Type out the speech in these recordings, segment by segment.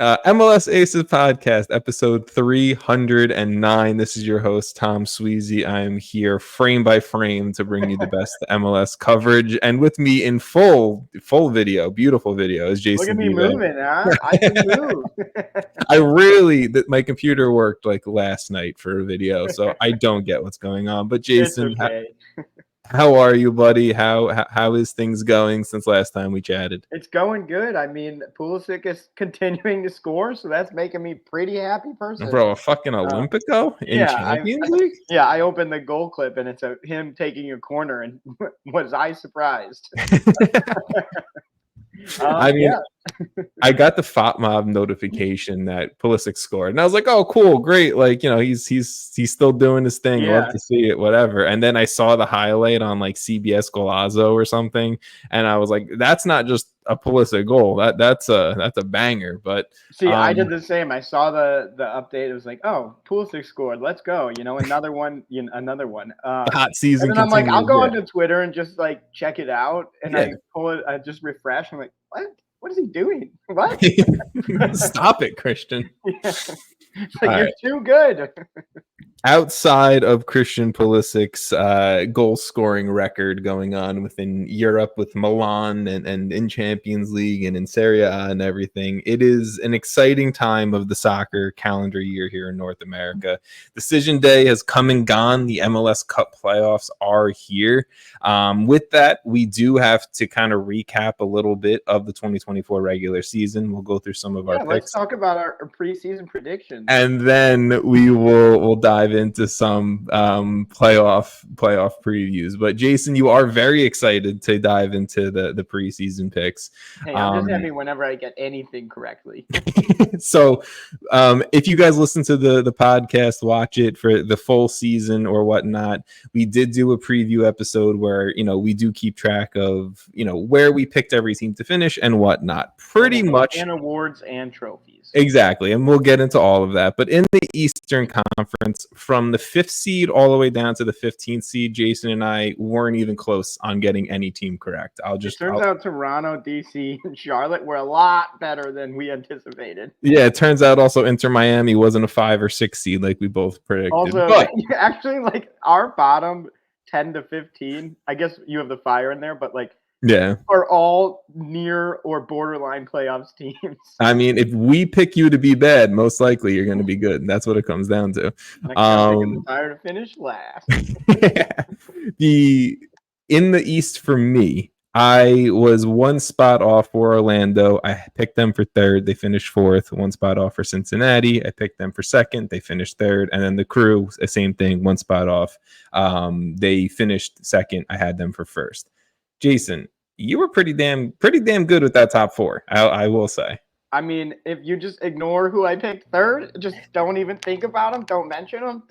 MLS Aces Podcast, episode 309. This is your host, Tom Sweezy. I'm here frame by frame to bring you the best MLS coverage. And with me in full video, beautiful video, is Jason Look at me Vevang. moving, huh? I can move. My computer worked like last night for a video, so I don't get what's going on. But Jason, It's okay. how are you, buddy? How is things going since last time we chatted? It's going good. I mean, Pulisic is continuing to score, so that's making me pretty happy personally. Bro, a fucking Olympico in Champions League? Yeah, I opened the goal clip and it's him taking a corner, and was I surprised? I got the FOTMob notification that Pulisic scored, and I was like, "Oh, cool, great!" Like, he's still doing his thing. Yeah. Love to see it, whatever. And then I saw the highlight on like CBS Golazo or something, and I was like, "That's not just a Pulisic goal. That's a banger." But see, I did the same. I saw the update. It was like, "Oh, Pulisic scored. Let's go!" Another one. Another one. Hot season. And then I'm like, I'll go onto Twitter and just like check it out, and I pull it. I just refresh. I'm like, what? What is he doing? What? Stop it, Christian. It's like, you're too good. Outside of Christian Pulisic's goal scoring record going on within Europe with Milan and in Champions League and in Serie A and everything, it is an exciting time of the soccer calendar year here in North America. Decision day has come and gone. The MLS Cup playoffs are here. With that, we do have to kind of recap a little bit of the 2024 regular season. We'll go through some of our picks. Let's talk about our preseason predictions. And then we'll dive into some playoff previews. But Jason, you are very excited to dive into the preseason picks. Hey, I'm just happy whenever I get anything correctly. So if you guys listen to the podcast, watch it for the full season or whatnot, we did do a preview episode where we do keep track of where we picked every team to finish and whatnot. Pretty much, and awards and trophies. Exactly, and we'll get into all of that. But in the Eastern Conference, from the 5th seed all the way down to the 15th seed, Jason and I weren't even close on getting any team correct. It turns out Toronto, DC, and Charlotte were a lot better than we anticipated. Yeah, it turns out also Inter Miami wasn't a 5 or 6 seed like we both predicted. Also, but actually, like our bottom 10 to 15, I guess you have the Fire in there, but like, yeah, are all near or borderline playoffs teams. I mean, if we pick you to be bad, most likely you're going to be good. That's what it comes down to. I'm tired to finish last. In the East for me, I was one spot off for Orlando. I picked them for 3rd. They finished 4th. One spot off for Cincinnati. I picked them for 2nd. They finished 3rd. And then the Crew, the same thing, one spot off. They finished 2nd. I had them for 1st. Jason, you were pretty damn good with that top 4. I will say. I mean, if you just ignore who I picked 3rd, just don't even think about them, don't mention them,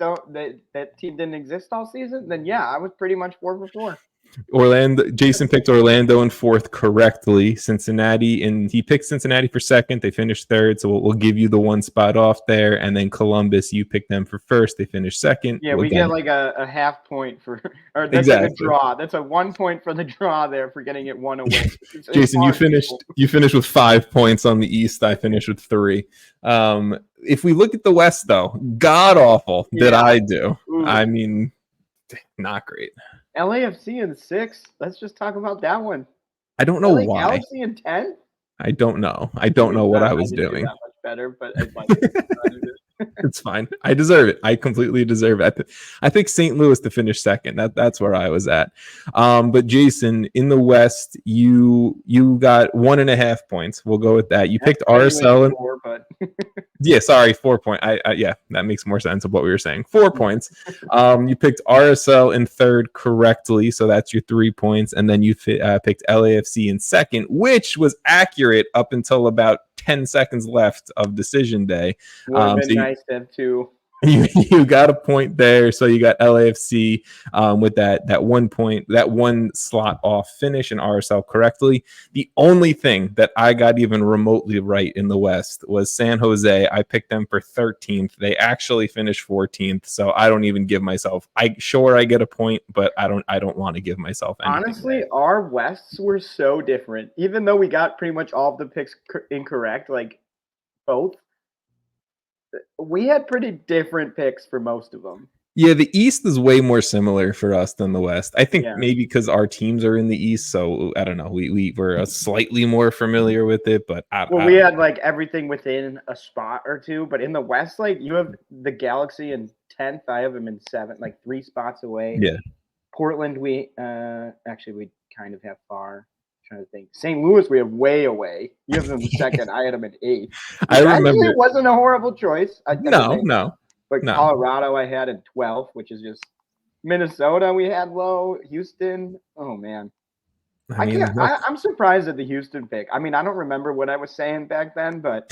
that team didn't exist all season, then yeah, I was pretty much 4 for 4. Jason picked Orlando in 4th correctly. Cincinnati, and he picked Cincinnati for 2nd. They finished 3rd, so we'll give you the one spot off there. And then Columbus, you picked them for 1st. They finished 2nd. Yeah, we get like a half point for, or that's exactly. Like a draw. That's a 1 point for the draw there for getting it 1 away. Jason, you finished with 5 points on the East. I finished with 3. If we look at the West, though, god awful did I do. Ooh. I mean, not great. LAFC in 6. Let's just talk about that one. I don't know why. LAFC in 10. I don't know. I don't know what I was doing. That much better, but it's fine. I deserve it. I completely deserve it. I think St. Louis to finish 2nd. That's where I was at. But Jason, in the West, you got 1.5 points. We'll go with that. You picked RSL. 4, but yeah, sorry, 4 point. Yeah, that makes more sense of what we were saying. 4 points. You picked RSL in 3rd correctly, so that's your 3 points, and then you picked LAFC in 2nd, which was accurate up until about 10 seconds left of decision day. Would have been nice to have 2. You got a point there, so you got LAFC with that 1 point, that one slot off finish, and RSL correctly. The only thing that I got even remotely right in the West was San Jose. I picked them for 13th. They actually finished 14th, so I don't even give myself. I get a point, but I don't want to give myself anything. Honestly, our Wests were so different. Even though we got pretty much all of the picks incorrect, like both. We had pretty different picks for most of them. Yeah, the East is way more similar for us than the West. I think Yeah. maybe because our teams are in the East, so I don't know. We were slightly more familiar with it, but We had like everything within a spot or two. But in the West, like you have the Galaxy in 10th. I have them in 7th, like 3 spots away. Yeah. Portland, we kind of have far. I'm trying to think. St. Louis, we have way away. You have them in 2nd. I had them in 8th. I remember it wasn't a horrible choice. No. But Colorado, I had in 12th, which is just Minnesota. We had low. Houston. Oh man, I'm surprised at the Houston pick. I mean, I don't remember what I was saying back then, but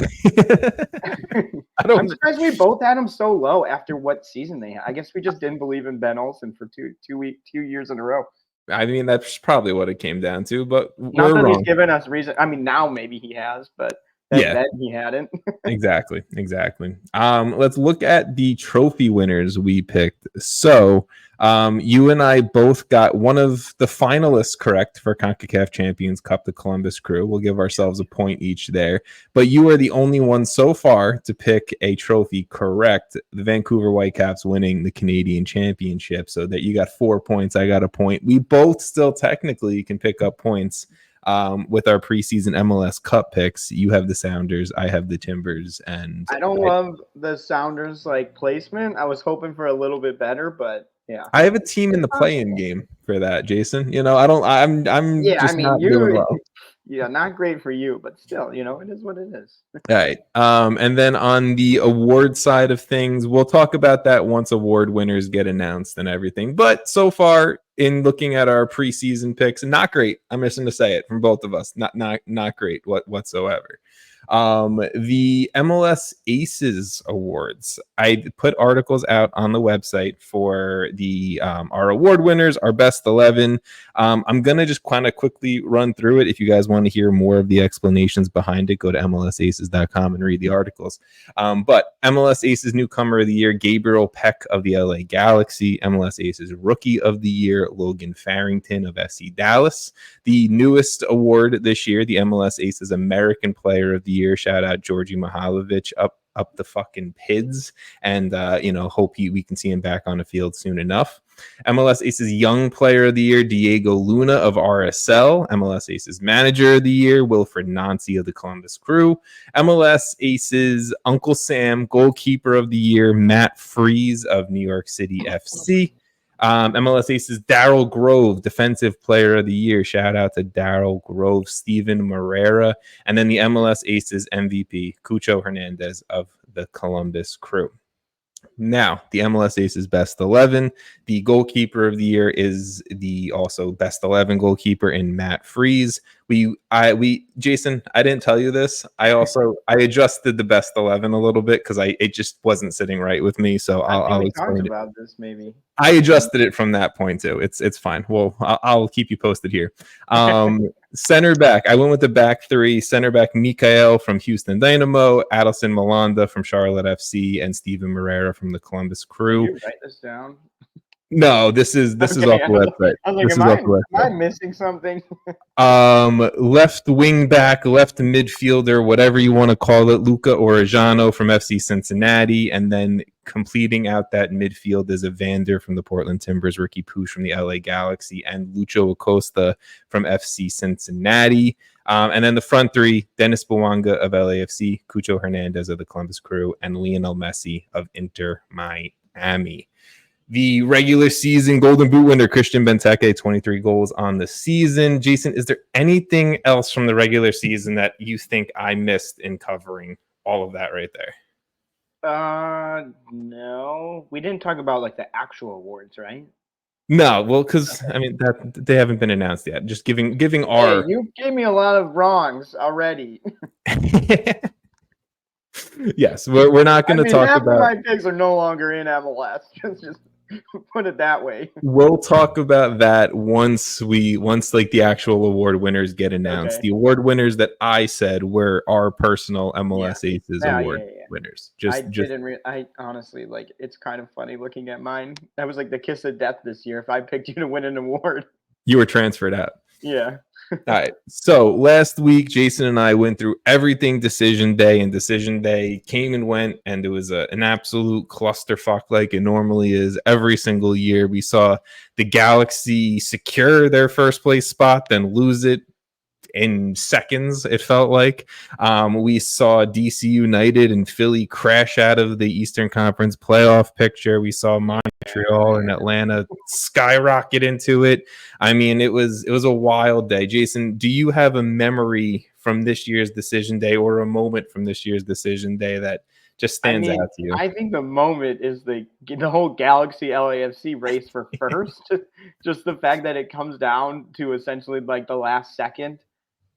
I'm surprised we both had them so low after what season they had. I guess we just didn't believe in Ben Olsen for 2 years in a row. I mean, that's probably what it came down to, but not that he's given us reason. I mean, now maybe he has, but then he hadn't. Exactly. Let's look at the trophy winners we picked. So you and I both got one of the finalists correct for CONCACAF Champions Cup, the Columbus Crew. We'll give ourselves a point each there. But you are the only one so far to pick a trophy correct. The Vancouver Whitecaps winning the Canadian Championship. So that you got 4 points. I got a point. We both still technically can pick up points. With our preseason MLS Cup picks. You have the Sounders, I have the Timbers, and I don't love the Sounders like placement. I was hoping for a little bit better, but yeah. I have a team in the play-in game for that, Jason. You know, I'm just not doing well. Yeah, not great for you, but still, you know, it is what it is. All right. And then on the award side of things, we'll talk about that once award winners get announced and everything. But so far, in looking at our preseason picks, not great. I'm just going to say it from both of us. Not great whatsoever. The MLS Aces Awards. I put articles out on the website for the our award winners, our best 11. I'm gonna just kind of quickly run through it. If you guys want to hear more of the explanations behind it, go to MLSAces.com and read the articles. But MLS Aces Newcomer of the Year, Gabriel Peck of the LA Galaxy. MLS Aces Rookie of the Year, Logan Farrington of FC Dallas. The newest award this year, the MLS Aces American Player of the Year. Shout out Georgi Mihailovic up the fucking PIDs, and hope we can see him back on the field soon enough. MLS Aces Young Player of the Year, Diego Luna of RSL. MLS Aces Manager of the Year, Wilfred Nancy of the Columbus Crew. MLS Aces Uncle Sam Goalkeeper of the Year, Matt Freese of New York City FC. MLS Aces Daryl Grove, Defensive Player of the Year. Shout out to Daryl Grove, Steven Moreira. And then the MLS Aces MVP, Cucho Hernandez of the Columbus Crew. Now, the MLS Aces Best 11. The Goalkeeper of the Year is the also Best 11 goalkeeper in Matt Freese. Jason, I didn't tell you this. I adjusted the Best 11 a little bit because it just wasn't sitting right with me. So I'll explain about this maybe. I adjusted it from that point too. It's fine. Well, I'll keep you posted here. Center back, I went with the back three. Center back, Mikael from Houston Dynamo, Adelson Malanda from Charlotte FC, and Steven Moreira from the Columbus Crew. Did you write this down? No, this is off the website. I was like, am I missing something? Left wing back, left midfielder, whatever you want to call it, Luca Orejano from FC Cincinnati, and then completing out that midfield is Evander from the Portland Timbers, Ricky Puig from the LA Galaxy, and Lucho Acosta from FC Cincinnati. And then the front three, Dennis Bouanga of LAFC, Cucho Hernandez of the Columbus Crew, and Lionel Messi of Inter Miami. The regular season Golden Boot winner, Christian Benteke, 23 goals on the season. Jason, is there anything else from the regular season that you think I missed in covering all of that right there? No. We didn't talk about like the actual awards, right? No, well, because I mean that they haven't been announced yet. Just giving our. Hey, you gave me a lot of wrongs already. Yes, we're not going to talk half about. Of my picks are no longer in MLS. Just put it that way. We'll talk about that once like the actual award winners get announced. Okay. The award winners that I said were our personal MLS Aces award winners. I honestly, like, it's kind of funny looking at mine. That was like the kiss of death this year. If I picked you to win an award, you were transferred out. Yeah. All right. So last week, Jason and I went through everything decision day, and decision day came and went, and it was an absolute clusterfuck like it normally is every single year. We saw the Galaxy secure their first place spot, then lose it in seconds, it felt like. We saw DC United and Philly crash out of the Eastern Conference playoff picture. We saw Montreal and Atlanta skyrocket into it. I mean, it was a wild day. Jason, do you have a memory from this year's decision day or a moment from this year's decision day that just stands out to you? I think the moment is the whole Galaxy LAFC race for first. Just the fact that it comes down to essentially like the last second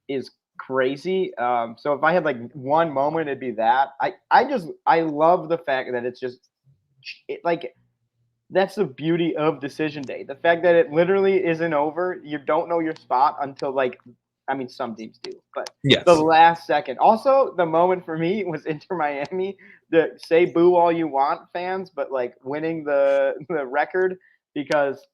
is crazy. So if I had like one moment, it'd be that. I love the fact that it's just like that's the beauty of decision day. The fact that it literally isn't over. You don't know your spot until like, I mean, some teams do, but yes, the last second. Also, the moment for me was Inter Miami. The say boo all you want, fans, but like winning the record, because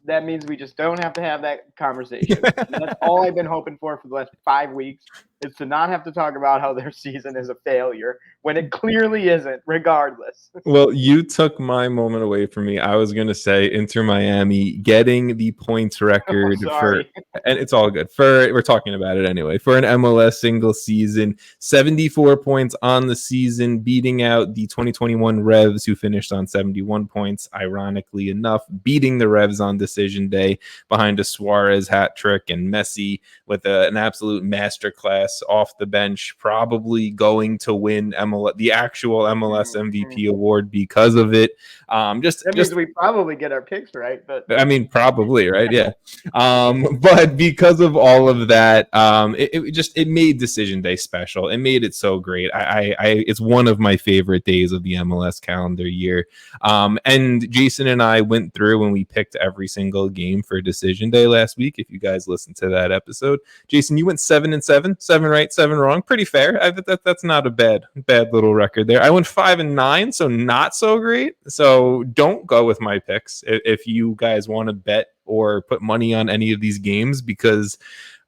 that means we just don't have to have that conversation. That's all I've been hoping for the last 5 weeks, is to not have to talk about how their season is a failure when it clearly isn't, regardless. Well, you took my moment away from me. I was going to say Inter Miami getting the points record for, and it's all good. We're talking about it anyway, for an MLS single season, 74 points on the season, beating out the 2021 Revs, who finished on 71 points. Ironically enough, beating the Revs on decision day behind a Suarez hat trick, and Messi with an absolute masterclass off the bench, probably going to win the actual MLS MVP award because of it. That means we probably get our picks right, but I mean, probably, right? Yeah. But because of all of that, it made decision day special. It made it so great. It's one of my favorite days of the MLS calendar year. And Jason and I went through and we picked every single game for decision day last week. If you guys listened to that episode, Jason, you went 7-7, 7 right, 7 wrong. Pretty fair. That's not a bad little record there. I went 5-9, so not so great. So don't go with my picks if you guys want to bet or put money on any of these games, because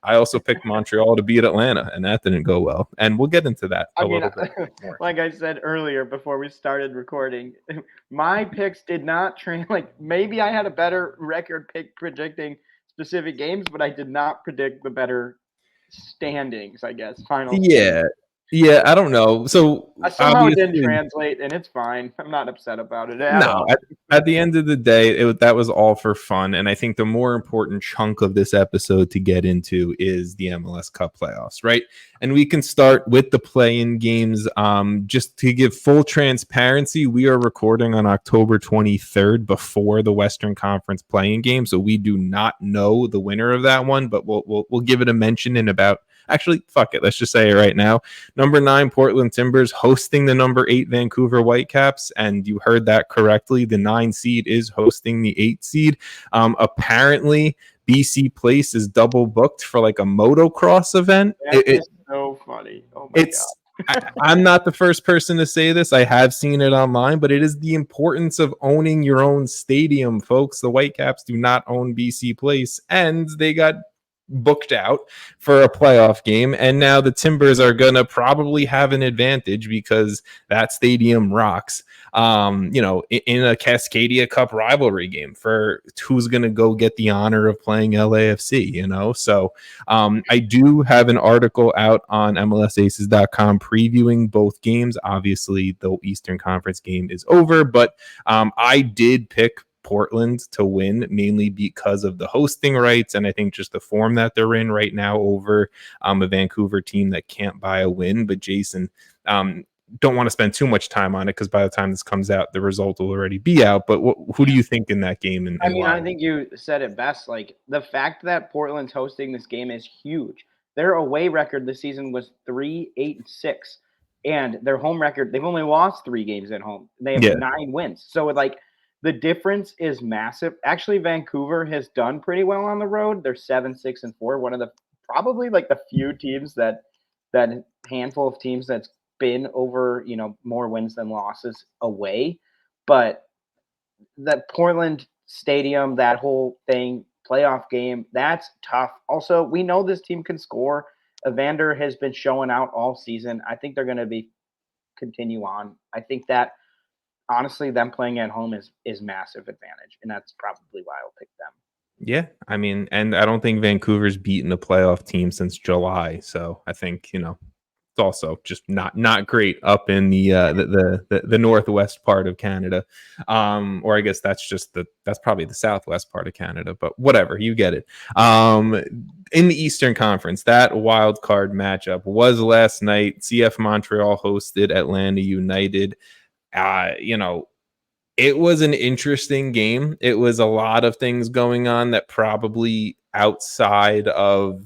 I also picked Montreal to beat Atlanta, and that didn't go well. And we'll get into that a little bit more. Like I said earlier before we started recording, my picks did not like maybe I had a better record pick predicting specific games, but I did not predict the better standings, I guess. Yeah, I don't know. So somehow it didn't translate, and it's fine. I'm not upset about it at all. At the end of the day, that was all for fun. And I think the more important chunk of this episode to get into is the MLS Cup playoffs, right? And we can start with the play-in games. Just to give full transparency, we are recording on October 23rd before the Western Conference play-in game, so we do not know the winner of that one, but we'll give it a mention in about. Actually, fuck it. Let's just say it right now. Number 9, Portland Timbers hosting the number 8 Vancouver Whitecaps. And you heard that correctly. The 9 seed is hosting the 8 seed. Apparently, BC Place is double booked for like a motocross event. That is so funny. Oh my God. I'm not the first person to say this. I have seen it online, but it is the importance of owning your own stadium, folks. The Whitecaps do not own BC Place, and they got booked out for a playoff game, and now the Timbers are gonna probably have an advantage because that stadium rocks, in a Cascadia Cup rivalry game for who's gonna go get the honor of playing LAFC, so I do have an article out on MLSAces.com previewing both games. Obviously the Eastern Conference game is over, but I did pick Portland to win, mainly because of the hosting rights, and I think just the form that they're in right now over a Vancouver team that can't buy a win. But Jason, don't want to spend too much time on it because by the time this comes out, the result will already be out. But who do you think in that game? And why? I think you said it best. Like, the fact that Portland's hosting this game is huge. Their away record this season was 3-8-6. And their home record, they've only lost 3 games at home. They have 9 wins. So the difference is massive. Actually, Vancouver has done pretty well on the road. They're 7-6-4. One of the probably like the few teams that handful of teams that's been over, more wins than losses away. But the Portland Stadium, that whole thing playoff game. That's tough. Also, we know this team can score. Evander has been showing out all season. I think they're going to continue on. I think that honestly, them playing at home is massive advantage, and that's probably why I'll pick them. Yeah, I mean, and I don't think Vancouver's beaten a playoff team since July, so I think it's also just not great up in the northwest part of Canada, or I guess that's probably the southwest part of Canada, but whatever, you get it. In the Eastern Conference, that wild card matchup was last night. CF Montreal hosted Atlanta United. It was an interesting game. It was a lot of things going on that probably outside of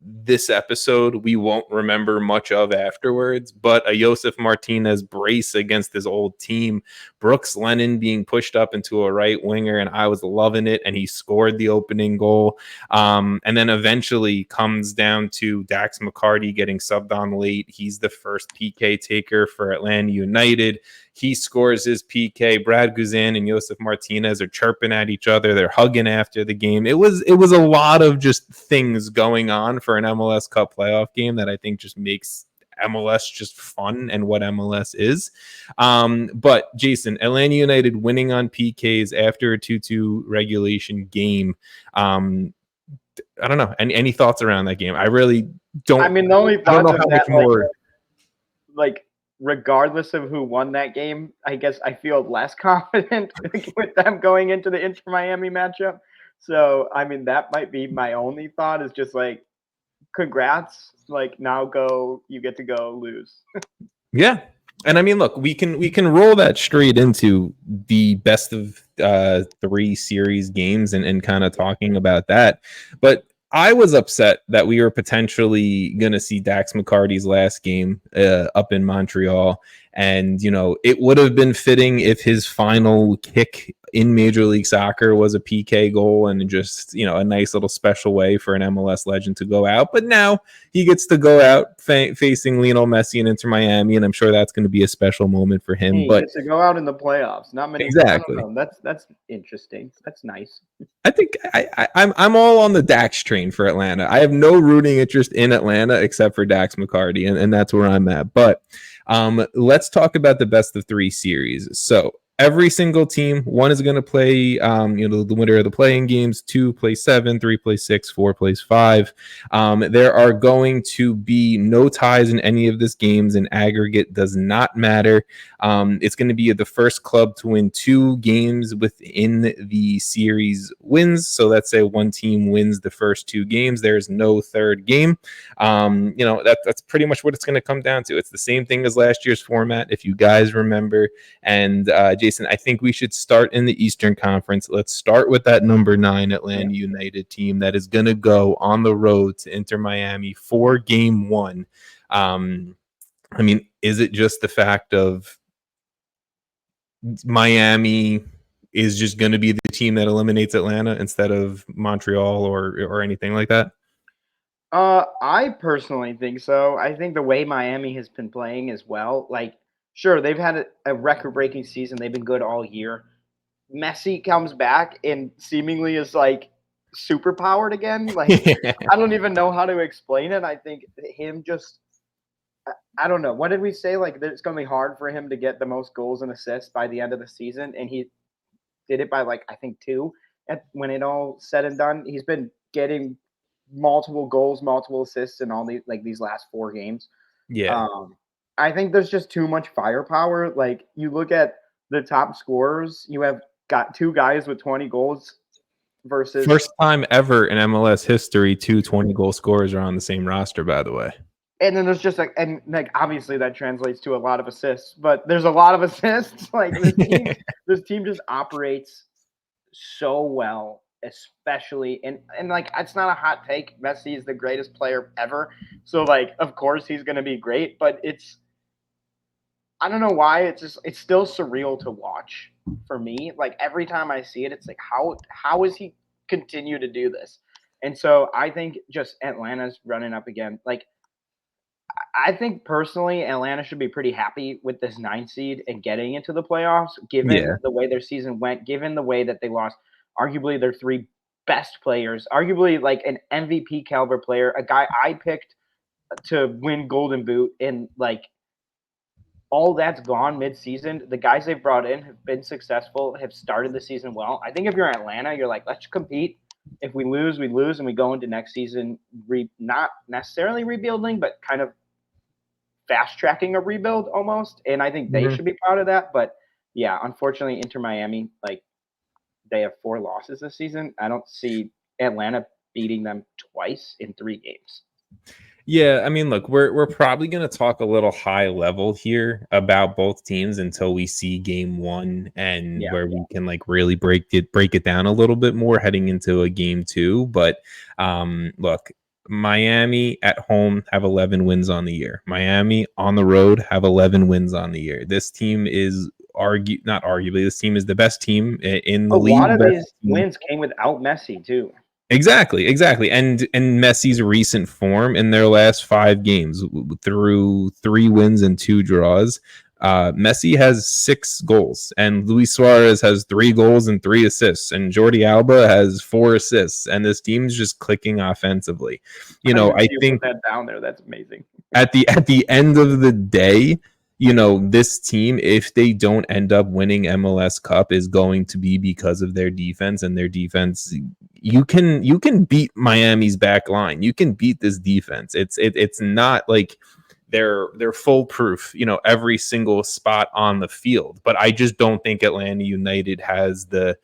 this episode we won't remember much of afterwards, but a Josef Martinez brace against his old team, Brooks Lennon being pushed up into a right winger, and I was loving it, and he scored the opening goal, and then eventually comes down to Dax McCarty getting subbed on late. He's the first PK taker for Atlanta United. He scores his PK. Brad Guzan and Josef Martinez are chirping at each other. They're hugging after the game. It was a lot of just things going on for an MLS Cup playoff game that I think just makes MLS just fun and what MLS is. But Jason, Atlanta United winning on PKs after a 2-2 regulation game. I don't know. Any thoughts around that game? I really don't. I mean, the only thoughts of that, more. Like regardless of who won that game, I guess I feel less confident with them going into the Inter Miami matchup. So, I mean, that might be my only thought is just like, congrats. Like now you get to go lose. Yeah. And I mean, look, we can roll that straight into the best of 3 series games and kind of talking about that. But I was upset that we were potentially going to see Dax McCarty's last game up in Montreal. And, it would have been fitting if his final kick in Major League Soccer was a PK goal and just, a nice little special way for an MLS legend to go out. But now he gets to go out facing Lionel Messi and Inter Miami, and I'm sure that's going to be a special moment for him. He gets to go out in the playoffs. Not many. Exactly. That's interesting. That's nice. I think I'm all on the Dax train for Atlanta. I have no rooting interest in Atlanta except for Dax McCarty, and that's where I'm at. But let's talk about the best of 3 series. So every single team, 1 is going to play, the winner of the playing games. 2 plays 7, 3 plays 6, 4 plays 5. There are going to be no ties in any of these games. In aggregate does not matter. It's going to be the first club to win 2 games within the series wins. So let's say one team wins the first 2 games. There's no third game. That's pretty much what it's going to come down to. It's the same thing as last year's format, if you guys remember. And Jason, I think we should start in the Eastern Conference. Let's start with that number 9 Atlanta United team that is going to go on the road to Inter Miami for game 1. I mean, is it just the fact of Miami is just going to be the team that eliminates Atlanta instead of Montreal or anything like that? I personally think so. I think the way Miami has been playing as well, like, sure, they've had a record-breaking season. They've been good all year. Messi comes back and seemingly is like superpowered again. Like, I don't even know how to explain it. I think him just, I don't know. What did we say? Like, it's going to be hard for him to get the most goals and assists by the end of the season. And he did it by, like, I think 2 when it all said and done. He's been getting multiple goals, multiple assists in all these last 4 games. Yeah. I think there's just too much firepower. Like, you look at the top scorers, you have got 2 guys with 20 goals versus first time ever in MLS history 2 20-goal scorers are on the same roster, by the way. And then there's just obviously that translates to a lot of assists, but there's a lot of assists. Like this team just operates so well, especially and like it's not a hot take. Messi is the greatest player ever. So like of course he's gonna be great, but I don't know why it's still surreal to watch for me. Like every time I see it, it's like how is he continue to do this? And so I think just Atlanta's running up again. Like I think personally Atlanta should be pretty happy with this 9 seed and getting into the playoffs, given the way their season went, given the way that they lost arguably their 3 best players, arguably like an MVP caliber player, a guy I picked to win Golden Boot, and like all that's gone mid-season. The guys they've brought in have been successful, have started the season well. I think if you're Atlanta, you're like, let's compete. If we lose, we lose, and we go into next season not necessarily rebuilding, but kind of fast-tracking a rebuild almost. And I think they should be proud of that. But yeah, unfortunately, Inter Miami, like they have 4 losses this season. I don't see Atlanta beating them twice in 3 games. Yeah, I mean, look, we're probably going to talk a little high level here about both teams until we see game 1 and where we can like really break it down a little bit more heading into a game 2. But look, Miami at home have 11 wins on the year. Miami on the road have 11 wins on the year. This team is not arguably, this team is the best team in the league. A lot of these wins came without Messi too. Exactly. And Messi's recent form in their last 5 games through 3 wins and 2 draws. Messi has 6 goals, and Luis Suarez has 3 goals and 3 assists, and Jordi Alba has 4 assists, and this team's just clicking offensively. I think that down there, that's amazing. At the end of the day, this team, if they don't end up winning MLS Cup, is going to be because of their defense, and their defense. You can beat Miami's back line. You can beat this defense. It's not like they're foolproof, every single spot on the field. But I just don't think Atlanta United has the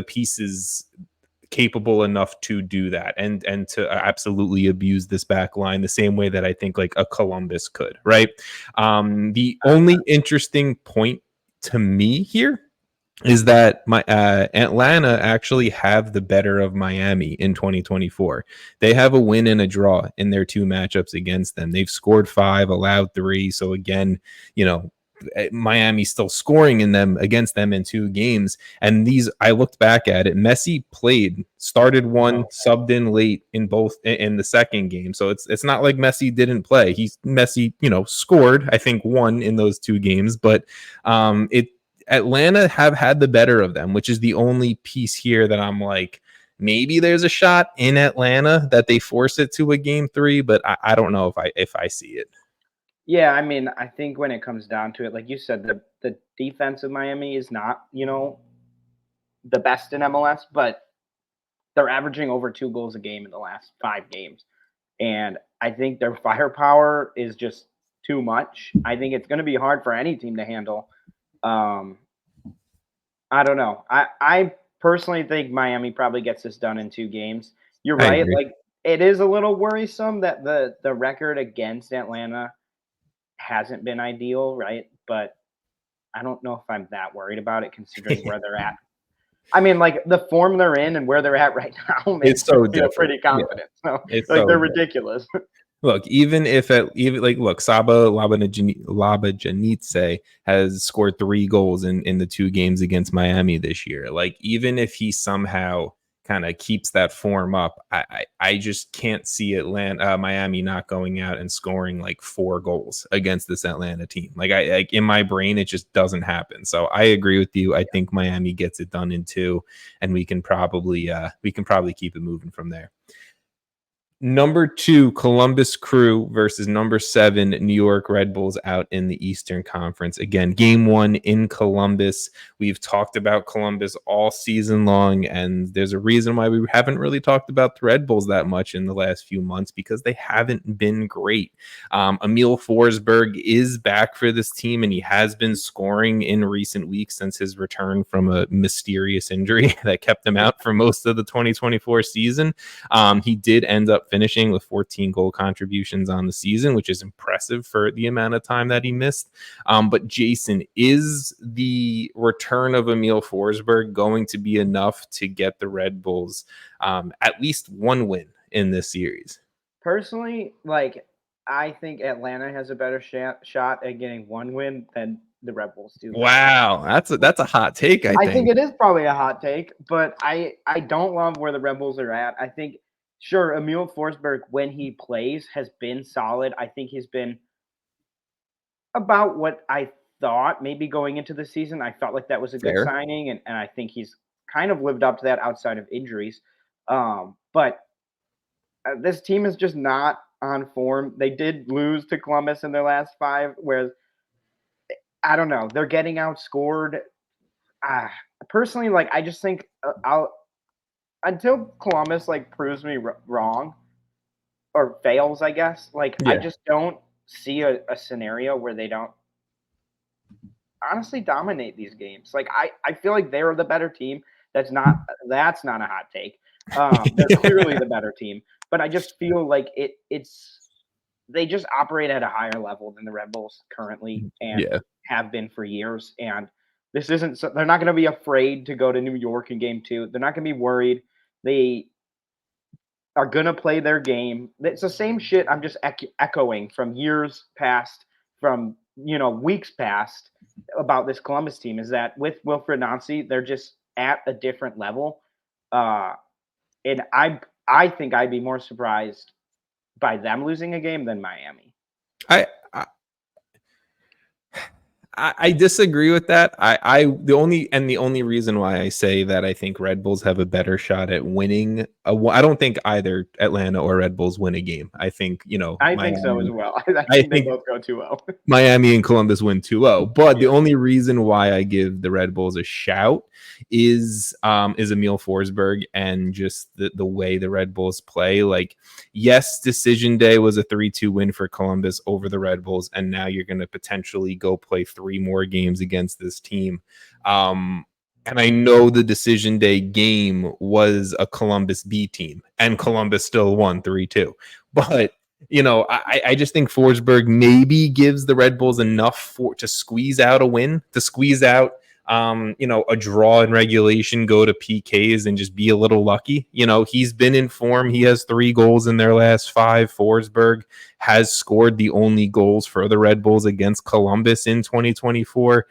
pieces capable enough to do that and to absolutely abuse this back line the same way that I think like a Columbus could, right? The only interesting point to me here is that my Atlanta actually have the better of Miami in 2024. They have a win and a draw in their 2 matchups against them. They've scored 5, allowed 3. So again, Miami's still scoring against them in 2 games. And I looked back at it. Messi started 1, subbed in late in both in the second game. So it's not like Messi didn't play. Messi scored, I think, 1 in those 2 games, but Atlanta have had the better of them, which is the only piece here that I'm like, maybe there's a shot in Atlanta that they force it to a game 3, but I don't know if I see it. Yeah, I mean, I think when it comes down to it, like you said, the defense of Miami is not, the best in MLS, but they're averaging over 2 goals a game in the last 5 games. And I think their firepower is just too much. I think it's going to be hard for any team to handle. I don't know. I personally think Miami probably gets this done in 2 games. You're right. Like, it is a little worrisome that the record against Atlanta hasn't been ideal, right? But I don't know if I'm that worried about it considering where they're at. I mean, like the form they're in and where they're at right now makes me feel pretty confident. Yeah. So they're ridiculous. Look, Saba Labajanitse has scored 3 goals in the 2 games against Miami this year. Like, even if he somehow kind of keeps that form up, I just can't see Miami not going out and scoring like 4 goals against this Atlanta team. Like in my brain, it just doesn't happen. So I agree with you. I think Miami gets it done in 2, and we can probably keep it moving from there. Number 2, Columbus Crew versus number 7, New York Red Bulls out in the Eastern Conference. Again, game 1 in Columbus. We've talked about Columbus all season long, and there's a reason why we haven't really talked about the Red Bulls that much in the last few months, because they haven't been great. Emil Forsberg is back for this team, and he has been scoring in recent weeks since his return from a mysterious injury that kept him out for most of the 2024 season. He did end up finishing with 14 goal contributions on the season, which is impressive for the amount of time that he missed. But Jason, is the return of Emil Forsberg going to be enough to get the Red Bulls at least 1 win in this series? Personally, I think Atlanta has a better shot at getting 1 win than the Red Bulls do. Wow, that's a hot take. I think it is probably a hot take, but I don't love where the Red Bulls are at. I think, sure, Emil Forsberg, when he plays, has been solid. I think he's been about what I thought maybe going into the season. I felt like that was a good signing, and I think he's kind of lived up to that outside of injuries. But this team is just not on form. They did lose to Columbus in their last 5, whereas I don't know. They're getting outscored. Personally, like I just think until Columbus like proves me wrong or fails, I guess. Like I just don't see a scenario where they don't honestly dominate these games. Like I feel like they're the better team. That's not a hot take. They're clearly the better team, but I just feel like they just operate at a higher level than the Red Bulls currently and have been for years. And this isn't. They're not going to be afraid to go to New York in Game 2. They're not going to be worried. They are going to play their game. It's the same shit I'm just echoing from years past, from weeks past about this Columbus team. Is that with Wilfried Nancy, they're just at a different level. And I think I'd be more surprised by them losing a game than Miami. I disagree with that. The only reason why I say that I think Red Bulls have a better shot at winning. I don't think either Atlanta or Red Bulls win a game. I think I think so as well. I think they both go 2-0. Miami and Columbus win 2-0. But the only reason why I give the Red Bulls a shout is Emil Forsberg and just the way the Red Bulls play. Like, yes, decision day was a 3-2 win for Columbus over the Red Bulls, and now you're going to potentially go play 3 more games against this team. And I know the decision day game was a Columbus B team, and Columbus still won 3-2. But I just think Forsberg maybe gives the Red Bulls enough to squeeze out a win, to squeeze out a draw in regulation, go to PKs and just be a little lucky. He's been in form. He has 3 goals in their last 5. Forsberg has scored the only goals for the Red Bulls against Columbus in 2024.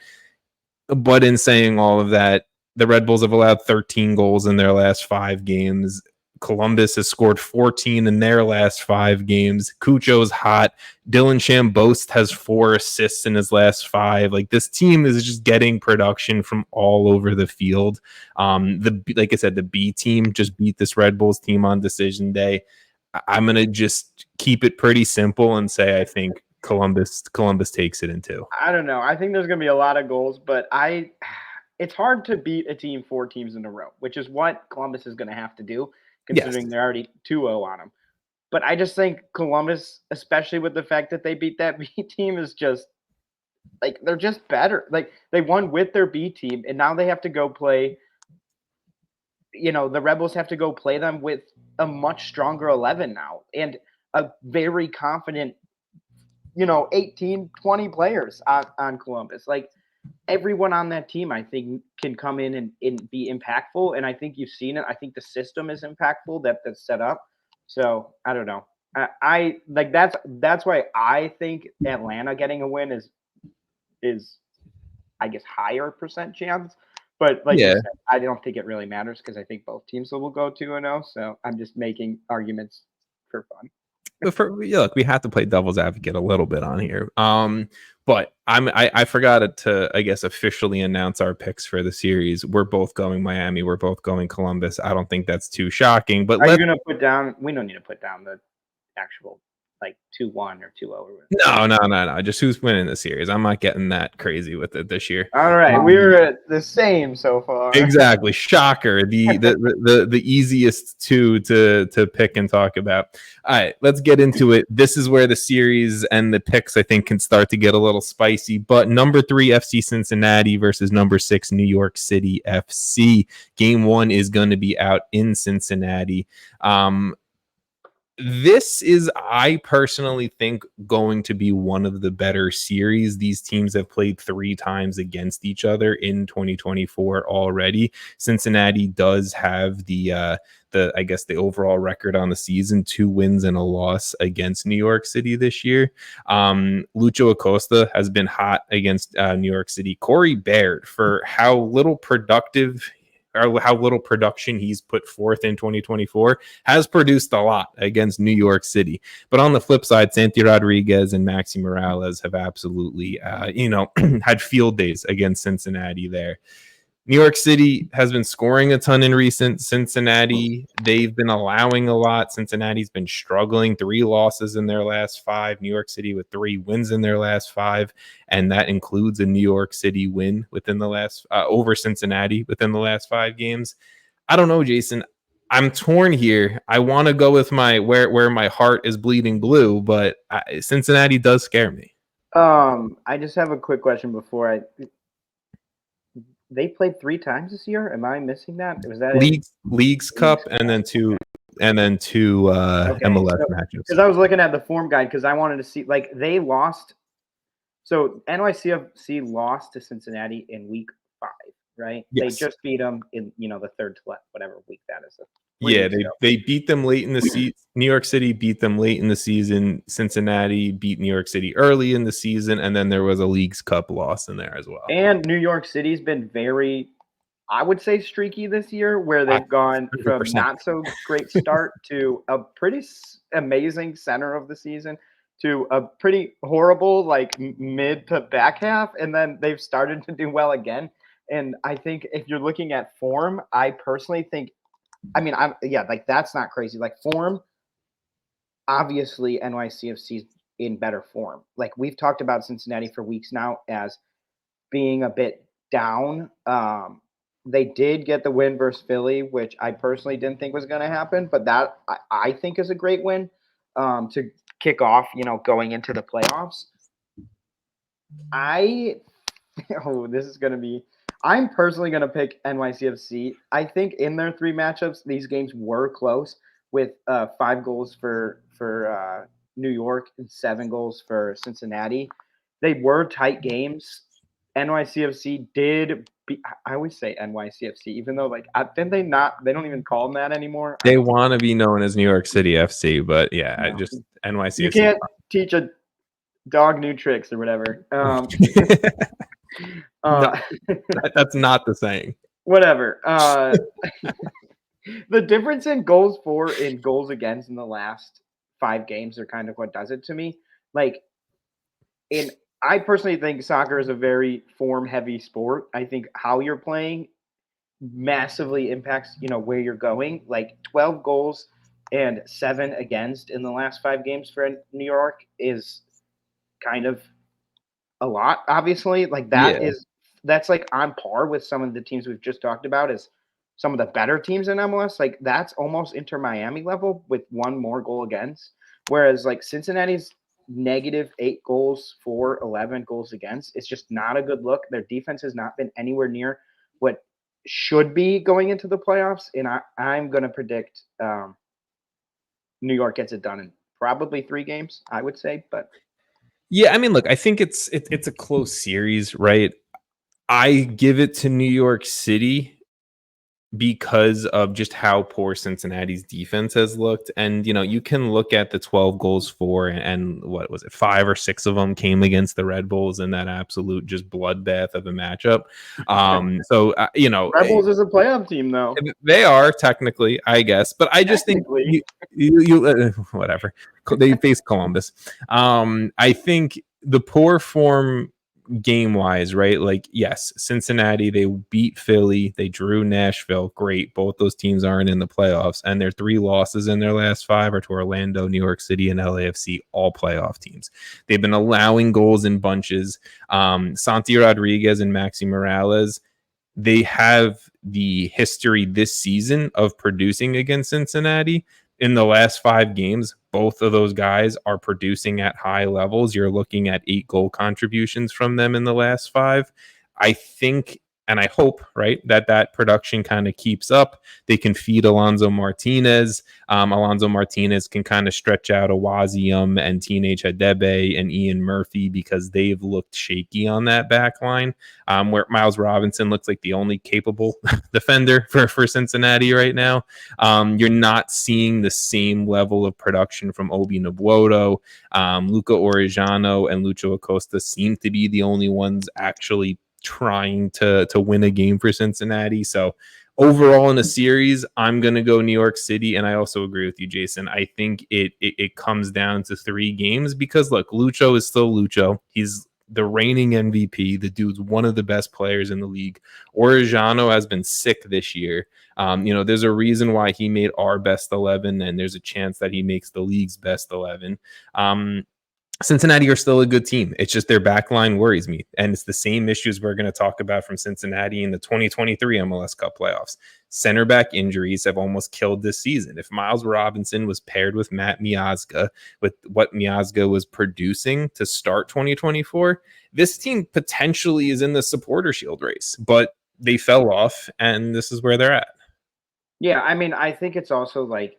But in saying all of that, the Red Bulls have allowed 13 goals in their last 5 games. Columbus has scored 14 in their last 5 games. Cucho's hot. Dylan Shambost has 4 assists in his last 5. Like, this team is just getting production from all over the field. Like I said, the B team just beat this Red Bulls team on decision day. I'm gonna just keep it pretty simple and say I think Columbus takes it in 2. I don't know. I think there's gonna be a lot of goals, but it's hard to beat a team 4 teams in a row, which is what Columbus is gonna have to do, considering they're already 2-0 on them. But I just think Columbus, especially with the fact that they beat that B team, is just like they're just better. Like, they won with their B team, and now they have to go play. The Rebels have to go play them with a much stronger 11 now, and a very confident, 18, 20 players on Columbus. Like, everyone on that team, I think, can come in and be impactful. And I think you've seen it. I think the system is impactful that's set up. So I don't know. I like that's why I think Atlanta getting a win is I guess higher percent chance. But you said, I don't think it really matters because I think both teams will go 2-0. So I'm just making arguments for fun. But look, we have to play devil's advocate a little bit on here. But I forgot to, I guess, officially announce our picks for the series. We're both going Miami. We're both going Columbus. I don't think that's too shocking. But are you going to put down? We don't need to put down the actual 2-1 or 2-0. No. Just who's winning the series. I'm not getting that crazy with it this year. All right, we're the same so far. Exactly. Shocker. The easiest two to pick and talk about. All right, let's get into it. This is where the series and the picks, I think, can start to get a little spicy. But number 3 FC Cincinnati versus number 6 New York City FC. Game 1 is going to be out in Cincinnati. This is, I personally think, going to be one of the better series. These teams have played 3 times against each other in 2024 already. Cincinnati does have the overall record on the season, 2 wins and a loss against New York City this year. Lucho Acosta has been hot against New York City. Corey Baird, for how little production he's put forth in 2024, has produced a lot against New York City. But on the flip side, Santi Rodriguez and Maxi Morales have absolutely, had field days against Cincinnati there. New York City has been scoring a ton in recent. Cincinnati, they've been allowing a lot. Cincinnati's been struggling. 3 losses in their last 5. New York City with 3 wins in their last 5. And that includes a New York City win within the last over Cincinnati within the last 5 games. I don't know, Jason. I'm torn here. I want to go with my where my heart is bleeding blue, but Cincinnati does scare me. I just have a quick question before they played 3 times this year. Am I missing that? Was that Leagues Cup and then two okay. MLS matches? Because I was looking at the form guide because I wanted to see like they lost. So NYCFC lost to Cincinnati in week 5, right? Yes. They just beat them in the third to whatever week that is. Yeah, they beat them late in the season. New York City beat them late in the season. Cincinnati beat New York City early in the season, and then there was a Leagues Cup loss in there as well. And New York City's been very, I would say, streaky this year, where they've gone 100%. From not so great start to a pretty amazing center of the season to a pretty horrible like mid to back half, and then they've started to do well again. And I think if you're looking at form, I personally think. That's not crazy. Like form, obviously NYCFC's in better form. Like we've talked about Cincinnati for weeks now as being a bit down. They did get the win versus Philly, which I personally didn't think was going to happen, but that I think is a great win to kick off, going into the playoffs. This is going to be. I'm personally going to pick NYCFC. I think in their 3 matchups, these games were close with 5 goals for New York and 7 goals for Cincinnati. They were tight games. NYCFC did I always say NYCFC, even though they don't even call them that anymore. They want to be known as New York City FC, but yeah, just NYCFC. You can't teach a dog new tricks or whatever. No, that's not the saying. Whatever. The difference in goals for and goals against in the last 5 games are kind of what does it to me. I personally think soccer is a very form-heavy sport. I think how you're playing massively impacts, where you're going. Like 12 goals and 7 against in the last 5 games for New York is kind of a lot, obviously. Like that's like on par with some of the teams we've just talked about as some of the better teams in MLS. Like that's almost Inter Miami level with 1 more goal against. Whereas like Cincinnati's -8 goals for 11 goals against. It's just not a good look. Their defense has not been anywhere near what should be going into the playoffs. And I'm going to predict New York gets it done in probably 3 games, I would say. But yeah, I mean, look, I think it's a close series, right? I give it to New York City because of just how poor Cincinnati's defense has looked. And, you can look at the 12 goals for, and what was it, 5 or 6 of them came against the Red Bulls in that absolute just bloodbath of a matchup. Red Bulls is a playoff team, though. They are technically, I guess, but I just think you whatever. They face Columbus. I think the poor form game wise, right? Like, yes, Cincinnati, they beat Philly, they drew Nashville. Great. Both those teams aren't in the playoffs, and their 3 losses in their last 5 are to Orlando, New York City, and LAFC, all playoff teams. They've been allowing goals in bunches. Santi Rodriguez and Maxi Morales, they have the history this season of producing against Cincinnati. In the last 5 games, both of those guys are producing at high levels. You're looking at 8 goal contributions from them in the last 5. I think, and I hope, right, that production kind of keeps up. They can feed Alonso Martinez. Alonso Martinez can kind of stretch out Awazium and Teenage Hadebe and Ian Murphy because they've looked shaky on that back line, where Miles Robinson looks like the only capable defender for Cincinnati right now. You're not seeing the same level of production from Obi Nwodo. Luca Orejano and Lucho Acosta seem to be the only ones actually trying to win a game for Cincinnati. So overall in a series, I'm going to go New York City. And I also agree with you, Jason. I think it comes down to 3 games because, look, Lucho is still Lucho. He's the reigning MVP. The dude's one of the best players in the league. Orejano has been sick this year. There's a reason why he made our best 11, and there's a chance that he makes the league's best 11. Cincinnati are still a good team. It's just their back line worries me. And it's the same issues we're going to talk about from Cincinnati in the 2023 MLS Cup playoffs. Center back injuries have almost killed this season. If Miles Robinson was paired with Matt Miazga, with what Miazga was producing to start 2024, this team potentially is in the supporter shield race, but they fell off, and this is where they're at. Yeah, I mean, I think it's also like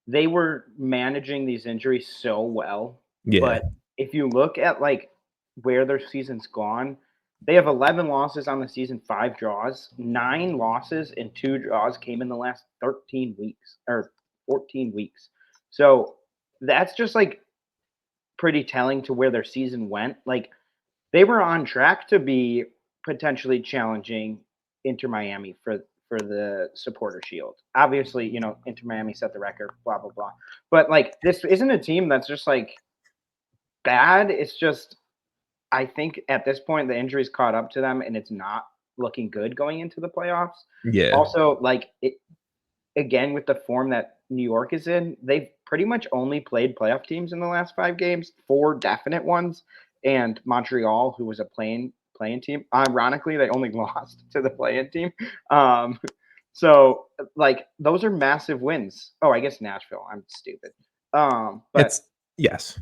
they were managing these injuries so well. Yeah. But if you look at like where their season's gone, they have 11 losses on the season, 5 draws. 9 losses and 2 draws came in the last 13 weeks or 14 weeks. So that's just like pretty telling to where their season went. Like they were on track to be potentially challenging Inter Miami for the supporter shield. Obviously, Inter Miami set the record, blah, blah, blah. But like this isn't a team that's just like bad. It's just, I think at this point, the injuries caught up to them and it's not looking good going into the playoffs. Yeah. Also, like it, again, with the form that New York is in, they've pretty much only played playoff teams in the last 5 games, 4 definite ones, and Montreal, who was a playing team. Ironically, they only lost to the play-in team. So like those are massive wins. Oh, I guess Nashville. I'm stupid. But yes.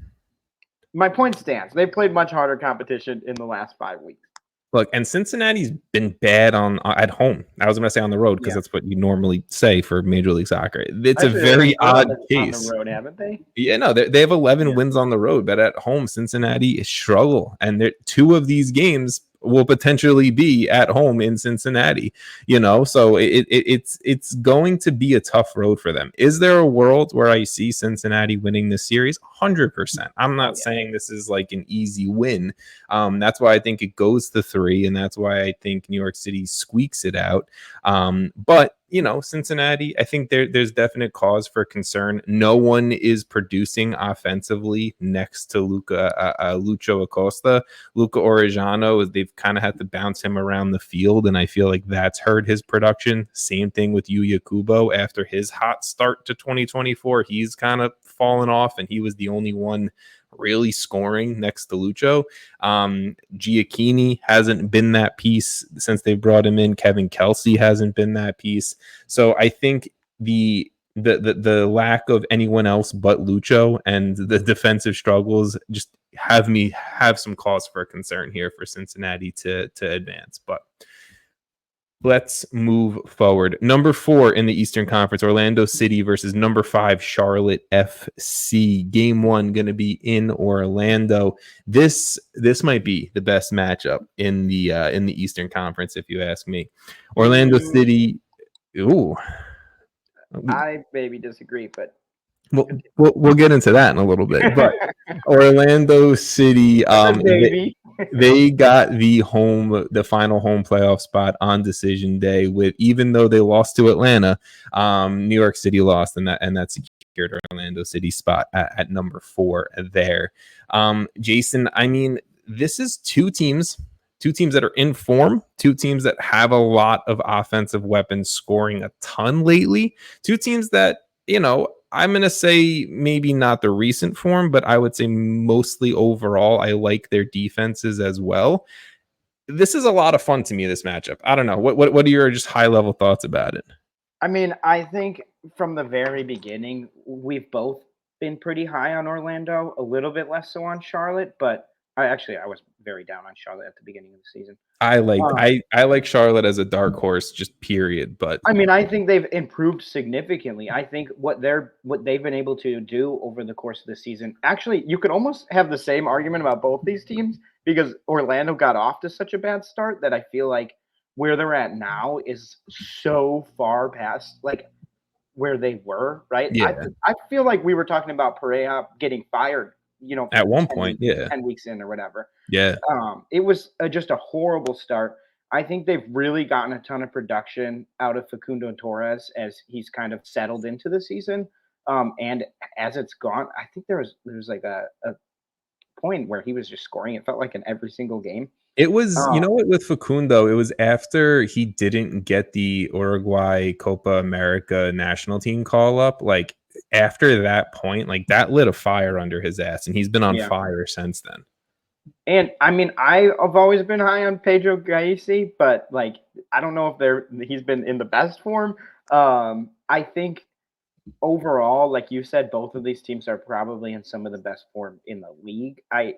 My point stands. They've played much harder competition in the last 5 weeks. Look, and Cincinnati's been bad at home. I was going to say on the road because that's what you normally say for Major League Soccer. It's actually a very odd case. On the road, haven't they? Yeah, no, they have 11 wins on the road, but at home, Cincinnati is struggle. And 2 of these games will potentially be at home in Cincinnati, so it's going to be a tough road for them. Is there a world where I see Cincinnati winning this series? 100%. I'm not saying this is like an easy win. That's why I think it goes to 3, and that's why I think New York City squeaks it out. But Cincinnati, I think there's definite cause for concern. No one is producing offensively next to Lucho Acosta. Luca Orejano, they've kind of had to bounce him around the field, and I feel like that's hurt his production. Same thing with Yuya Kubo. After his hot start to 2024, he's kind of fallen off, and he was the only one really scoring next to Lucho. Giacchini hasn't been that piece since they brought him in. Kevin Kelsey hasn't been that piece. So I think the lack of anyone else but Lucho and the defensive struggles just have some cause for concern here for Cincinnati to advance. But let's move forward. Number 4 in the Eastern Conference, Orlando City versus number 5, Charlotte FC. Game 1 going to be in Orlando. This might be the best matchup in the Eastern Conference, if you ask me. Orlando City. Ooh, I maybe disagree, but we'll get into that in a little bit. But Orlando City, they got the final home playoff spot on decision day. Even though they lost to Atlanta, New York City lost, and that secured Orlando City spot at number 4 there. Jason, I mean, this is two teams that are in form, 2 teams that have a lot of offensive weapons, scoring a ton lately, 2 teams that, I'm going to say maybe not the recent form, but I would say mostly overall, I like their defenses as well. This is a lot of fun to me, this matchup. I don't know. What are your just high-level thoughts about it? I mean, I think from the very beginning, we've both been pretty high on Orlando, a little bit less so on Charlotte, but I was very down on Charlotte at the beginning of the season. I like Charlotte as a dark horse, just period. But I mean, I think they've improved significantly. I think what they've been able to do over the course of the season. Actually, you could almost have the same argument about both these teams because Orlando got off to such a bad start that I feel like where they're at now is so far past like where they were. Right? Yeah. I feel like we were talking about Pereira getting fired. At one point, 10 weeks in or whatever. Yeah. It was just a horrible start. I think they've really gotten a ton of production out of Facundo Torres as he's kind of settled into the season. And as it's gone, I think there's like a point where he was just scoring. It felt like in every single game. It was, you know what, with Facundo, it was after he didn't get the Uruguay Copa America national team call up. Like, after that point, like, that lit a fire under his ass, and he's been on fire since then. And I mean, I've always been high on Pedro Gaisi, but like, I don't know if he's been in the best form. I think overall, like you said, both of these teams are probably in some of the best form in the league. I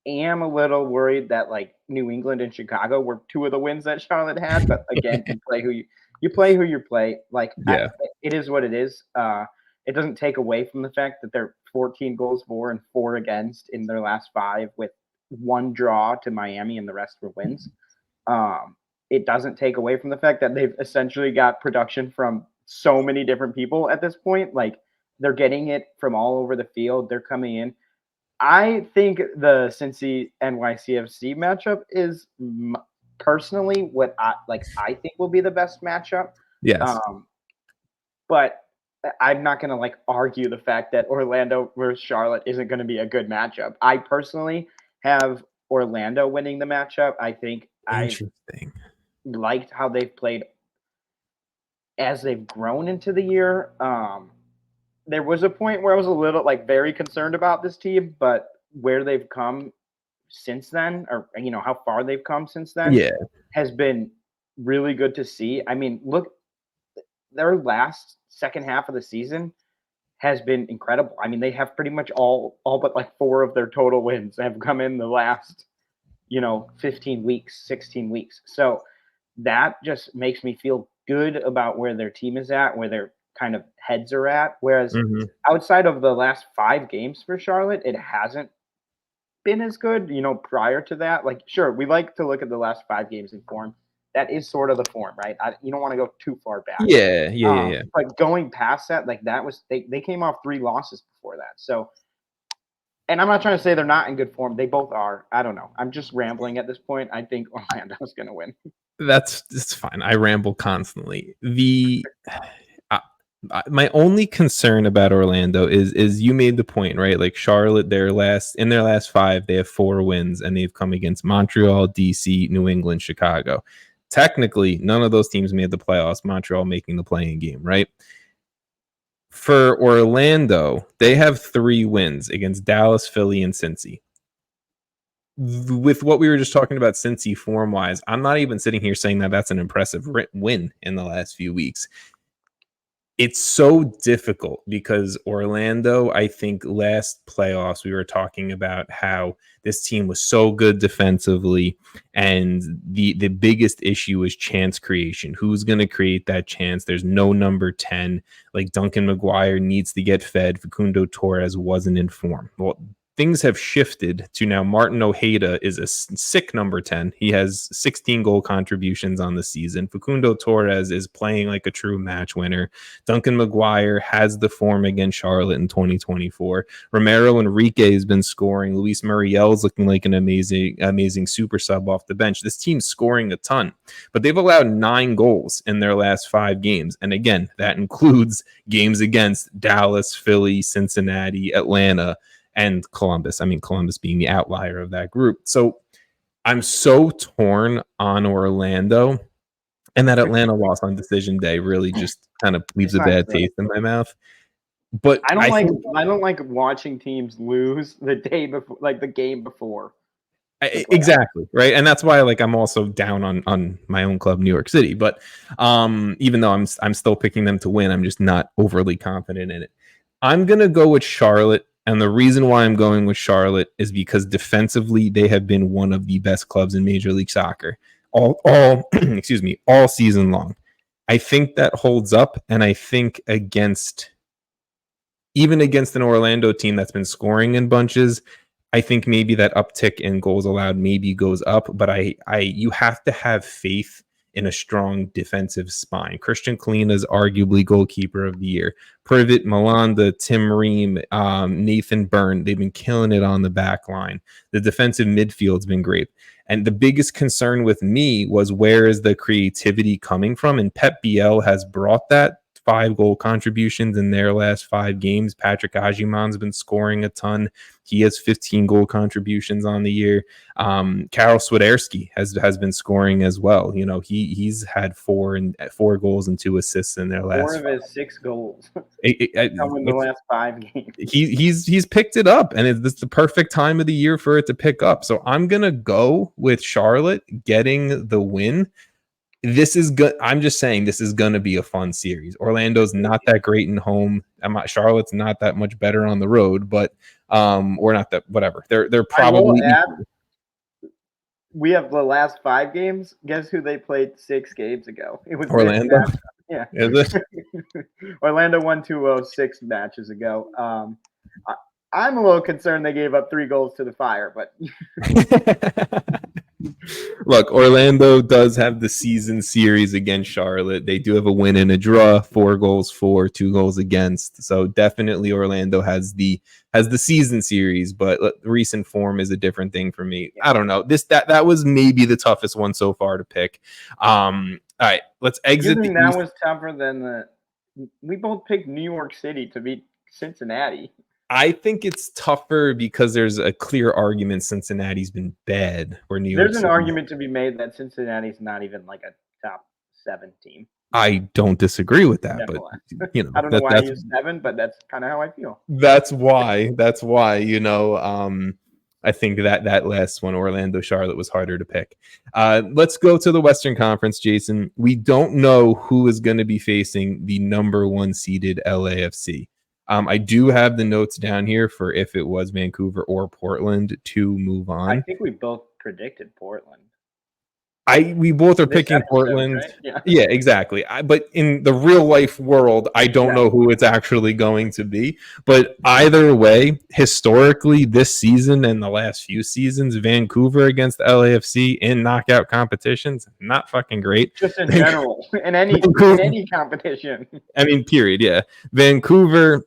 am a little worried that like New England and Chicago were two of the wins that Charlotte had, but again, you play who you play. Like, it is what it is. It doesn't take away from the fact that they're 14 goals for and 4 against in their last 5 with 1 draw to Miami and the rest were wins. It doesn't take away from the fact that they've essentially got production from so many different people at this point. Like, they're getting it from all over the field. They're coming in. I think the Cincy NYCFC matchup is personally what I think will be the best matchup. Yes. But I'm not going to like argue the fact that Orlando versus Charlotte isn't going to be a good matchup. I personally have Orlando winning the matchup. I think I liked how they've played as they've grown into the year. There was a point where I was a little like very concerned about this team, but where they've come since then, or you know how far they've come since then, has been really good to see. I mean, look, their last second half of the season has been incredible. I mean, they have pretty much all but like 4 of their total wins have come in the last, 15 weeks, 16 weeks. So that just makes me feel good about where their team is at, where their kind of heads are at. Whereas outside of the last 5 games for Charlotte, it hasn't been as good, prior to that. Like, sure, we like to look at the last 5 games in form. That is sort of the form, right? You don't want to go too far back. Yeah. But going past that, like that was they came off 3 losses before that. So, and I'm not trying to say they're not in good form. They both are. I don't know. I'm just rambling at this point. I think Orlando's going to win. It's fine. I ramble constantly. My only concern about Orlando is you made the point, right? Like Charlotte, in their last 5, they have 4 wins, and they've come against Montreal, DC, New England, Chicago. Technically, none of those teams made the playoffs, Montreal making the playing game, right? For Orlando, they have 3 wins against Dallas, Philly, and Cincy. With what we were just talking about Cincy form-wise, I'm not even sitting here saying that that's an impressive win in the last few weeks. It's so difficult because Orlando, I think last playoffs, we were talking about how this team was so good defensively, and the biggest issue is chance creation. Who's going to create that chance? There's no number 10. Like Duncan McGuire needs to get fed. Facundo Torres wasn't in form. Well, things have shifted to now Martin Ojeda is a sick number 10. He has 16 goal contributions on the season. Facundo Torres is playing like a true match winner. Duncan McGuire has the form against Charlotte in 2024. Romero Enrique has been scoring. Luis Muriel's looking like an amazing super sub off the bench. This team's scoring a ton, but they've allowed 9 goals in their last 5 games. And again, that includes games against Dallas, Philly, Cincinnati, Atlanta, and Columbus. I mean, Columbus being the outlier of that group. So I'm so torn on Orlando, and that Atlanta loss on decision day really just kind of leaves a bad taste in my mouth. But I don't like watching teams lose the day before, like the game before. Exactly, right? And that's why I'm also down on my own club, New York City. But even though I'm still picking them to win, I'm just not overly confident in it. I'm gonna go with Charlotte. And the reason why I'm going with Charlotte is because defensively, they have been one of the best clubs in Major League Soccer all season long. I think that holds up. And I think even against an Orlando team that's been scoring in bunches, I think maybe that uptick in goals allowed maybe goes up. But you have to have faith in a strong defensive spine. Christian Kalina is arguably goalkeeper of the year. Privet, Malanda, Tim Ream, Nathan Byrne, they've been killing it on the back line. The defensive midfield's been great. And the biggest concern with me was, where is the creativity coming from? And Pep Biel has brought that 5 goal contributions in their last 5 games. Patrick Ajiman's been scoring a ton. He has 15 goal contributions on the year. Karol Swiderski has been scoring as well. You know, he's had 4 goals and 2 assists in their last 4 of his 6 goals in the last 5 games. He's picked it up, and it's the perfect time of the year for it to pick up. So I'm gonna go with Charlotte getting the win. This is good. I'm just saying this is gonna be a fun series. Orlando's not that great in home. Charlotte's not that much better on the road, but or not that whatever. They're probably. We have the last 5 games. Guess who they played 6 games ago? It was Orlando. Yeah. Is it? Orlando won 2-0 6 matches ago. I'm a little concerned they gave up 3 goals to the Fire, but look, Orlando does have the season series against Charlotte. They do have a win and a draw, 4 goals for, 2 goals against. So definitely Orlando has the season series, but recent form is a different thing for me. I don't know. That was maybe the toughest one so far to pick. All right, let's exit. You think that was tougher than we both picked New York City to beat Cincinnati. I think it's tougher because there's a clear argument Cincinnati's been bad. Where New York There's an argument to be made that Cincinnati's not even like a top 7 team. I don't disagree with that, but you know, I don't know why I use 7, but that's kind of how I feel. That's why, you know, I think that last one, Orlando Charlotte, was harder to pick. Let's go to the Western Conference, Jason. We don't know who is going to be facing the number 1 seeded LAFC. I do have the notes down here for if it was Vancouver or Portland to move on. I think we both predicted Portland. We both are picking Portland. Right? Yeah, exactly. But in the real life world, I don't know who it's actually going to be. But either way, historically, this season and the last few seasons, Vancouver against LAFC in knockout competitions, not fucking great. Just in general, in any competition. I mean, period. Yeah, Vancouver.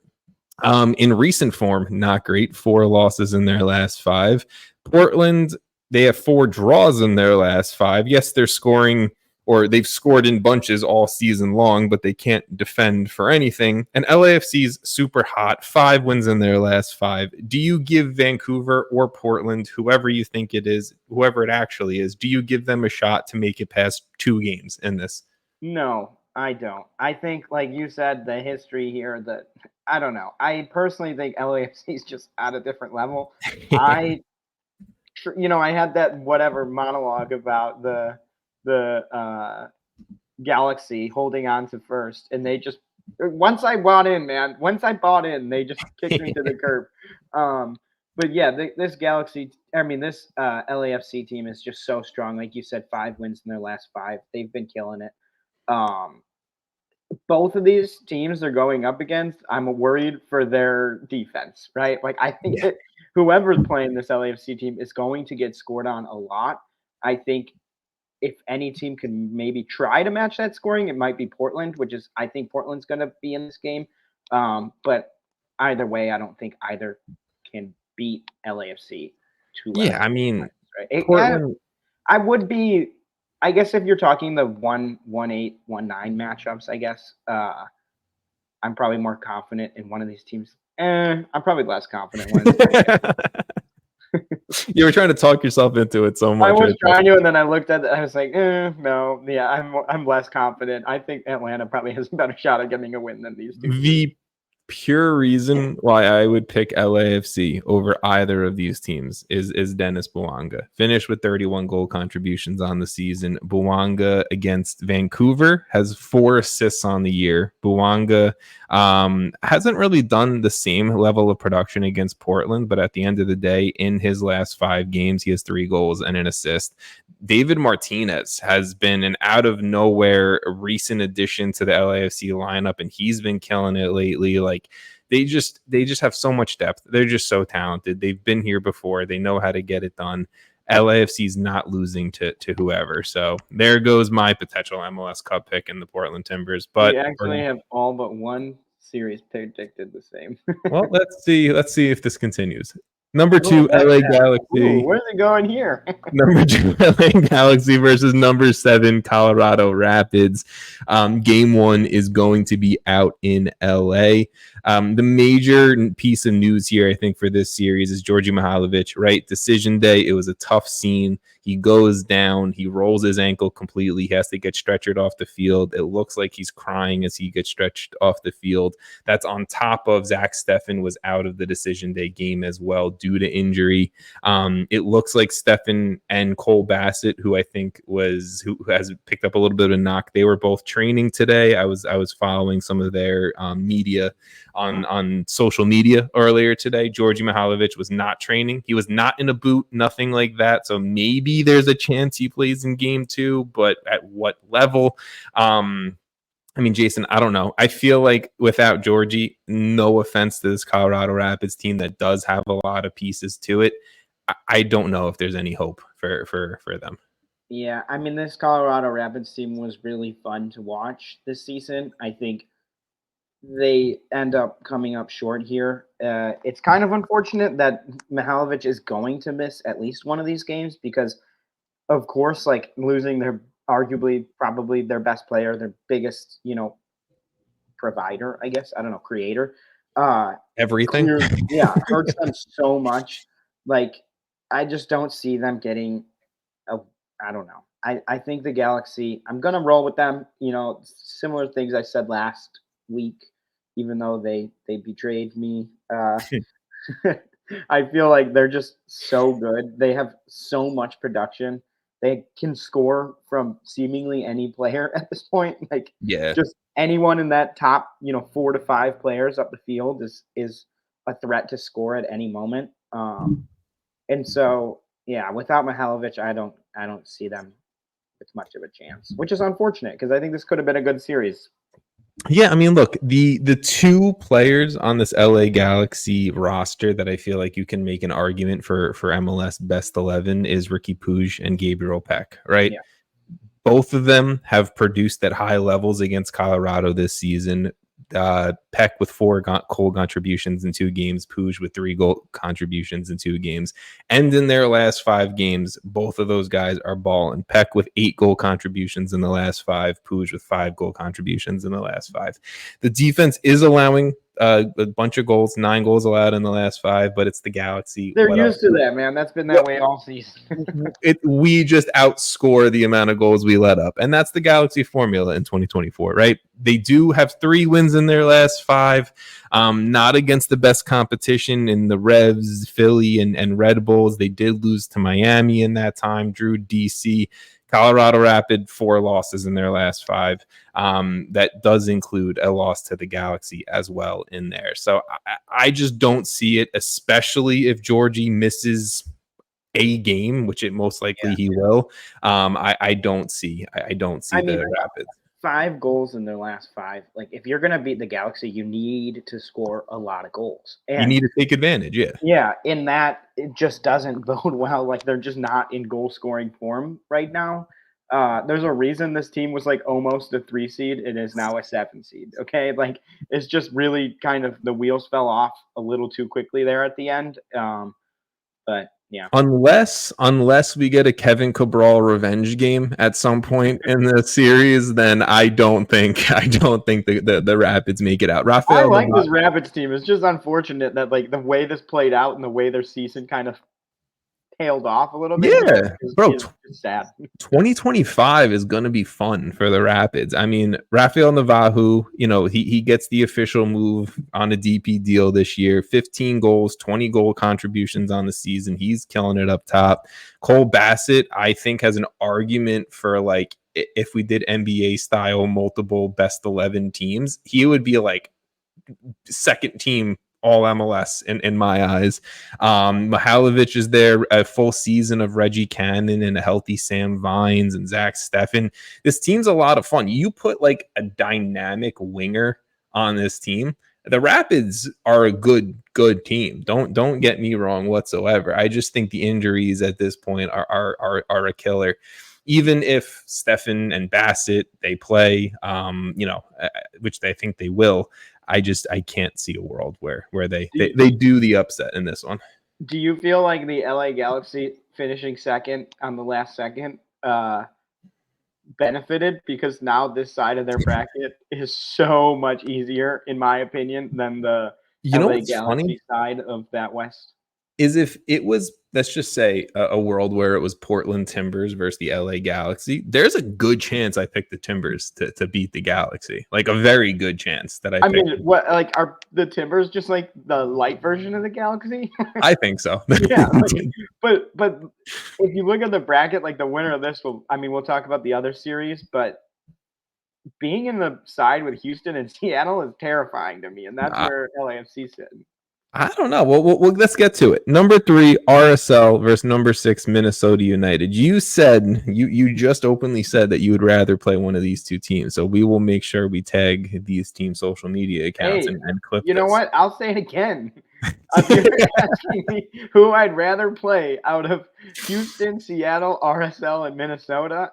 In recent form, not great. 4 losses in their last 5. Portland, they have 4 draws in their last 5. Yes, they're scoring, or they've scored in bunches all season long, but they can't defend for anything. And LAFC's super hot, 5 wins in their last 5. Do you give Vancouver or Portland, whoever you think it is, whoever it actually is, do you give them a shot to make it past 2 games in this? No, I don't. I think, like you said, the history here that I don't know. I personally think LAFC is just at a different level. I had that whatever monologue about the Galaxy holding on to first, and they just once I bought in, they just kicked me to the curb. But yeah, this LAFC team is just so strong. Like you said, 5 wins in their last 5. They've been killing it. Both of these teams they're going up against, I'm worried for their defense, right? Like I think that whoever's playing this LAFC team is going to get scored on a lot. I think if any team can maybe try to match that scoring, it might be Portland, I think Portland's going to be in this game. But either way, I don't think either can beat LAFC. I mean, right? Portland, I would be. I guess if you're talking the 1-8, 1-9 matchups, I guess I'm probably more confident in one of these teams. I'm probably less confident. You were trying to talk yourself into it so much. I was trying to, and then I looked at it. I was like, no, yeah, I'm less confident. I think Atlanta probably has a better shot at getting a win than these two. The pure reason why I would pick LAFC over either of these teams is Dennis Bouanga. Finished with 31 goal contributions on the season. Bouanga against Vancouver has 4 assists on the year. Bouanga hasn't really done the same level of production against Portland, but at the end of the day, in his last 5 games, he has 3 goals and an assist. David Martinez has been an out of nowhere recent addition to the LAFC lineup, and he's been killing it lately. Like they just have so much depth. They're just so talented. They've been here before. They know how to get it done. LAFC's not losing to whoever. So there goes my potential MLS Cup pick in the Portland Timbers. But we actually have all but one series predicted the same. Well, let's see if this continues. Number 2, LA Galaxy. Where's it going here? Number 2, LA Galaxy versus number 7, Colorado Rapids. Game 1 is going to be out in LA. The major piece of news here, I think, for this series is Djordje Mihailovic, right? Decision day. It was a tough scene. He goes down. He rolls his ankle completely. He has to get stretchered off the field. It looks like he's crying as he gets stretched off the field. That's on top of Zach Steffen was out of the decision day game as well due to injury. It looks like Steffen and Cole Bassett, who I think who has picked up a little bit of a knock, they were both training today. I was following some of their media on social media earlier today. Djordje Mihailovic was not training. He was not in a boot, nothing like that. So maybe there's a chance he plays in game 2, but at what level? I mean, Jason, I don't know. I feel like without Djordje, no offense to this Colorado Rapids team that does have a lot of pieces to it, I don't know if there's any hope for them. Yeah, I mean, this Colorado Rapids team was really fun to watch this season. I think they end up coming up short here. It's kind of unfortunate that Mihailovic is going to miss at least one of these games because, of course, like losing their arguably probably their best player, their biggest, provider, I guess. I don't know, creator. Everything. Hurts them so much. Like, I just don't see them getting I don't know. I think the Galaxy, I'm going to roll with them. Similar things I said last week, even though they betrayed me. I feel like they're just so good. They have so much production. They can score from seemingly any player at this point. Like, just anyone in that top, 4 to 5 players up the field is a threat to score at any moment. And so, without Mihailovic, I don't see them with much of a chance, which is unfortunate because I think this could have been a good series. Yeah, I mean, look, the 2 players on this LA Galaxy roster that I feel like you can make an argument for MLS Best 11 is Ricky Puig and Gabriel Peck, right? Yeah. Both of them have produced at high levels against Colorado this season. Peck with 4 goal contributions in 2 games, Puig with 3 goal contributions in 2 games. And in their last 5 games, both of those guys are balling. Peck with 8 goal contributions in the last 5, Puig with 5 goal contributions in the last 5. The defense is allowing a bunch of goals, 9 goals allowed in the last 5, but it's the Galaxy. They're used to that, man. That's been that way all season. We just outscore the amount of goals we let up, and that's the Galaxy formula in 2024, right? They do have 3 wins in their last 5, not against the best competition in the Revs, Philly, and Red Bulls. They did lose to Miami in that time, drew DC. Colorado Rapids, 4 losses in their last 5. That does include a loss to the Galaxy as well in there. So I just don't see it, especially if Djordje misses a game, which it most likely he will. I don't see the Rapids. 5 goals in their last 5. Like, if you're going to beat the Galaxy, you need to score a lot of goals. And you need to take advantage, Yeah, in that, it just doesn't bode well. Like, they're just not in goal-scoring form right now. There's a reason this team was, like, almost a 3 seed. It is now a 7 seed, okay? Like, it's just really kind of the wheels fell off a little too quickly there at the end. But yeah. Unless we get a Kevin Cabral revenge game at some point in the series, then I don't think the Rapids make it out. I like this Rapids team. It's just unfortunate that like the way this played out and the way their season kind of tailed off a little bit. Yeah, bro. It's sad. 2025 is going to be fun for the Rapids. I mean, Rafael Navajo, he gets the official move on a DP deal this year. 15 goals, 20 goal contributions on the season. He's killing it up top. Cole Bassett, I think, has an argument for like if we did NBA style multiple best 11 teams, he would be like second team all MLS in my eyes. Mihailovic is there, a full season of Reggie Cannon and a healthy Sam Vines and Zach Steffen. This team's a lot of fun. You put like a dynamic winger on this team. The Rapids are a good team. Don't get me wrong whatsoever. I just think the injuries at this point are a killer. Even if Steffen and Bassett they play, which I think they will. I can't see a world where they do the upset in this one. Do you feel like the LA Galaxy finishing second on the last second benefited because now this side of their bracket is so much easier, in my opinion, than the You know LA what's funny? Galaxy side of that West? Is if it was, let's just say, a world where it was Portland Timbers versus the LA Galaxy, there's a good chance I picked the Timbers to beat the Galaxy. Like a very good chance that I I picked. mean, what like are the Timbers just like the light version of the Galaxy? I think so. Yeah, but if you look at the bracket, like the winner of this will, I mean, we'll talk about the other series, but being in the side with Houston and Seattle is terrifying to me, and that's where LAFC sitting. I don't know. Well, let's get to it. Number 3, RSL versus number 6, Minnesota United. You said you just openly said that you would rather play one of these two teams. So we will make sure we tag these team social media accounts and clip. You know what? I'll say it again. If you're asking me who I'd rather play out of Houston, Seattle, RSL, and Minnesota,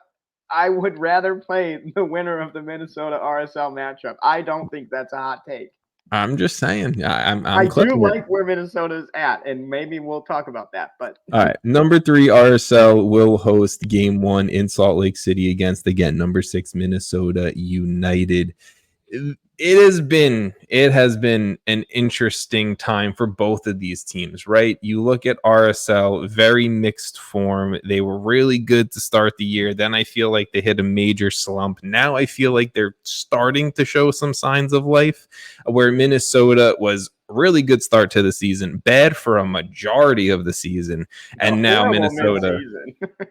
I would rather play the winner of the Minnesota RSL matchup. I don't think that's a hot take. I'm just saying. I do like where Minnesota's at, and maybe we'll talk about that. But all right, number 3, RSL will host Game 1 in Salt Lake City against, again, number 6, Minnesota United. It has been an interesting time for both of these teams, right? You look at RSL, very mixed form. They were really good to start the year. Then I feel like they hit a major slump. Now I feel like they're starting to show some signs of life, where Minnesota was really good start to the season, bad for a majority of the season, and now Minnesota,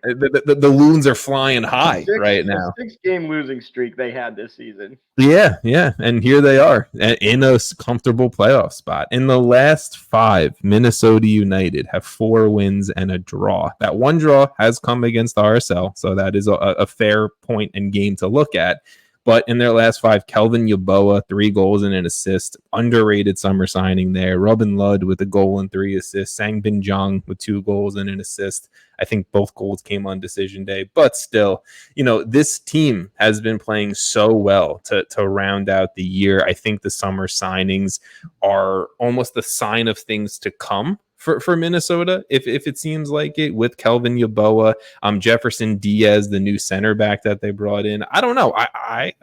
the loons are flying high right now. 6-game losing streak they had this season. Yeah, and here they are in a comfortable playoff spot. In the last 5, Minnesota United have 4 wins and a draw. That one draw has come against RSL, so that is a fair point and game to look at. But in their last 5, Kelvin Yeboah, 3 goals and an assist. Underrated summer signing there. Robin Ludd with a goal and 3 assists. Sangbin Jung with 2 goals and an assist. I think both goals came on decision day. But still, this team has been playing so well to round out the year. I think the summer signings are almost a sign of things to come for Minnesota, if it seems like it, with Kelvin Yeboah, Jefferson Diaz, the new center back that they brought in. I don't know.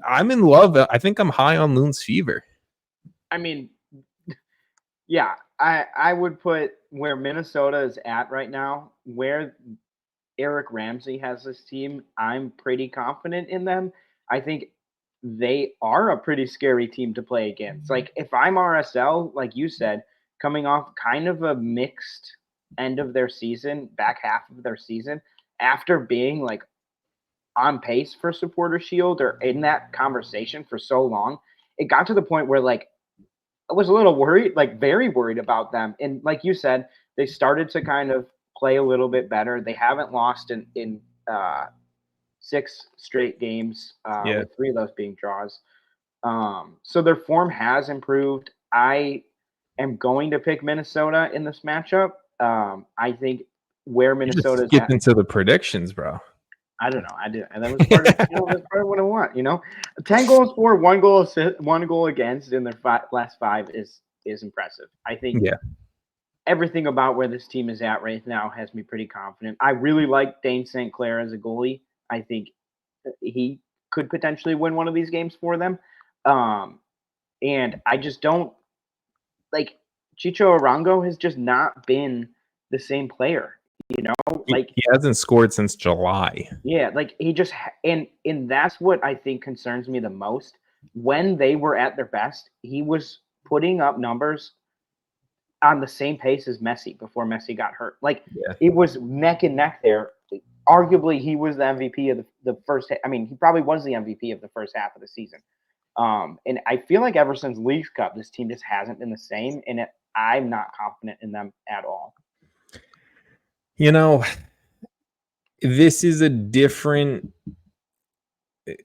I'm in love. I think I'm high on Loon's fever. I mean, yeah, I would put where Minnesota is at right now, where Eric Ramsey has this team, I'm pretty confident in them. I think they are a pretty scary team to play against. Like, if I'm RSL, like you said, coming off kind of a mixed end of their season, back half of their season, after being like on pace for Supporter Shield or in that conversation for so long, it got to the point where like I was a little worried, like very worried about them. And like you said, they started to kind of play a little bit better. They haven't lost in 6 straight games, with 3 of those being draws. So their form has improved. I am going to pick Minnesota in this matchup. I think where Minnesota is getting into the predictions, bro. I don't know. I did, and that was part of, that's part of what I want. 10 goals for, 1 goal assist, 1 goal against in their last 5 is impressive. I think everything about where this team is at right now has me pretty confident. I really like Dane St. Clair as a goalie. I think he could potentially win one of these games for them. And I just don't like Chicho Arango has just not been the same player, like he hasn't scored since July. Yeah. Like he just, and that's what I think concerns me the most. When they were at their best, he was putting up numbers on the same pace as Messi before Messi got hurt. Like it was neck and neck there. Arguably he was the MVP of the first, I mean, he probably was the MVP of the first half of the season. And I feel like ever since Leagues Cup, this team just hasn't been the same, and I'm not confident in them at all. This is a different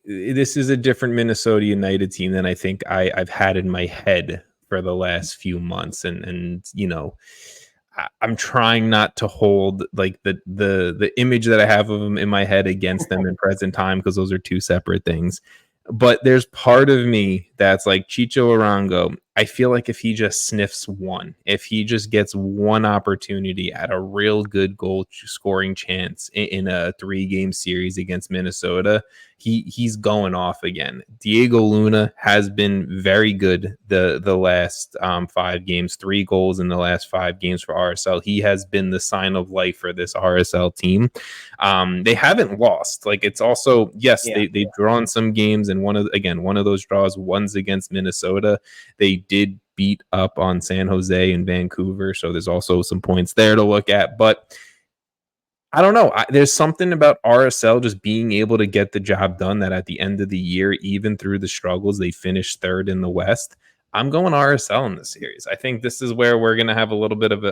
Minnesota United team than I think I've had in my head for the last few months, and I'm trying not to hold like the image that I have of them in my head against them in present time, because those are 2 separate things. But there's part of me that's like Chicho Arango I feel like if he just sniffs one, if he just gets one opportunity at a real good goal scoring chance in a 3-game series against Minnesota, he's going off again. Diego Luna has been very good the last 5 games, 3 goals in the last 5 games for RSL. He has been the sign of life for this RSL team. They haven't lost. Like, it's also, yes, they've drawn some games, and one of those draws, one's against Minnesota. They did beat up on San Jose and Vancouver, so there's also some points there to look at. But I don't know. There's something about RSL just being able to get the job done that at the end of the year, even through the struggles, they finished 3rd in the West. I'm going RSL in this series. I think this is where we're going to have a little bit of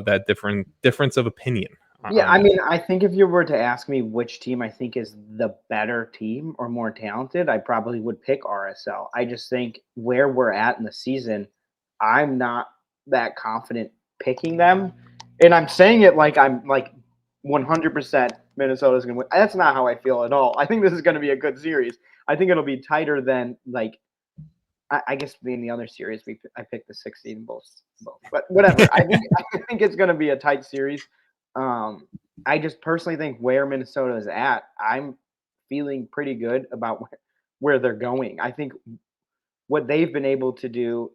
that difference of opinion. Yeah, I mean, I think if you were to ask me which team I think is the better team or more talented, I probably would pick RSL. I just think where we're at in the season, I'm not that confident picking them. And I'm saying it like I'm like 100% Minnesota's going to win. That's not how I feel at all. I think this is going to be a good series. I think it'll be tighter than, like, I guess in the other series, I picked the 16 both. But whatever. I think it's going to be a tight series. I just personally think where Minnesota is at, I'm feeling pretty good about where they're going. I think what they've been able to do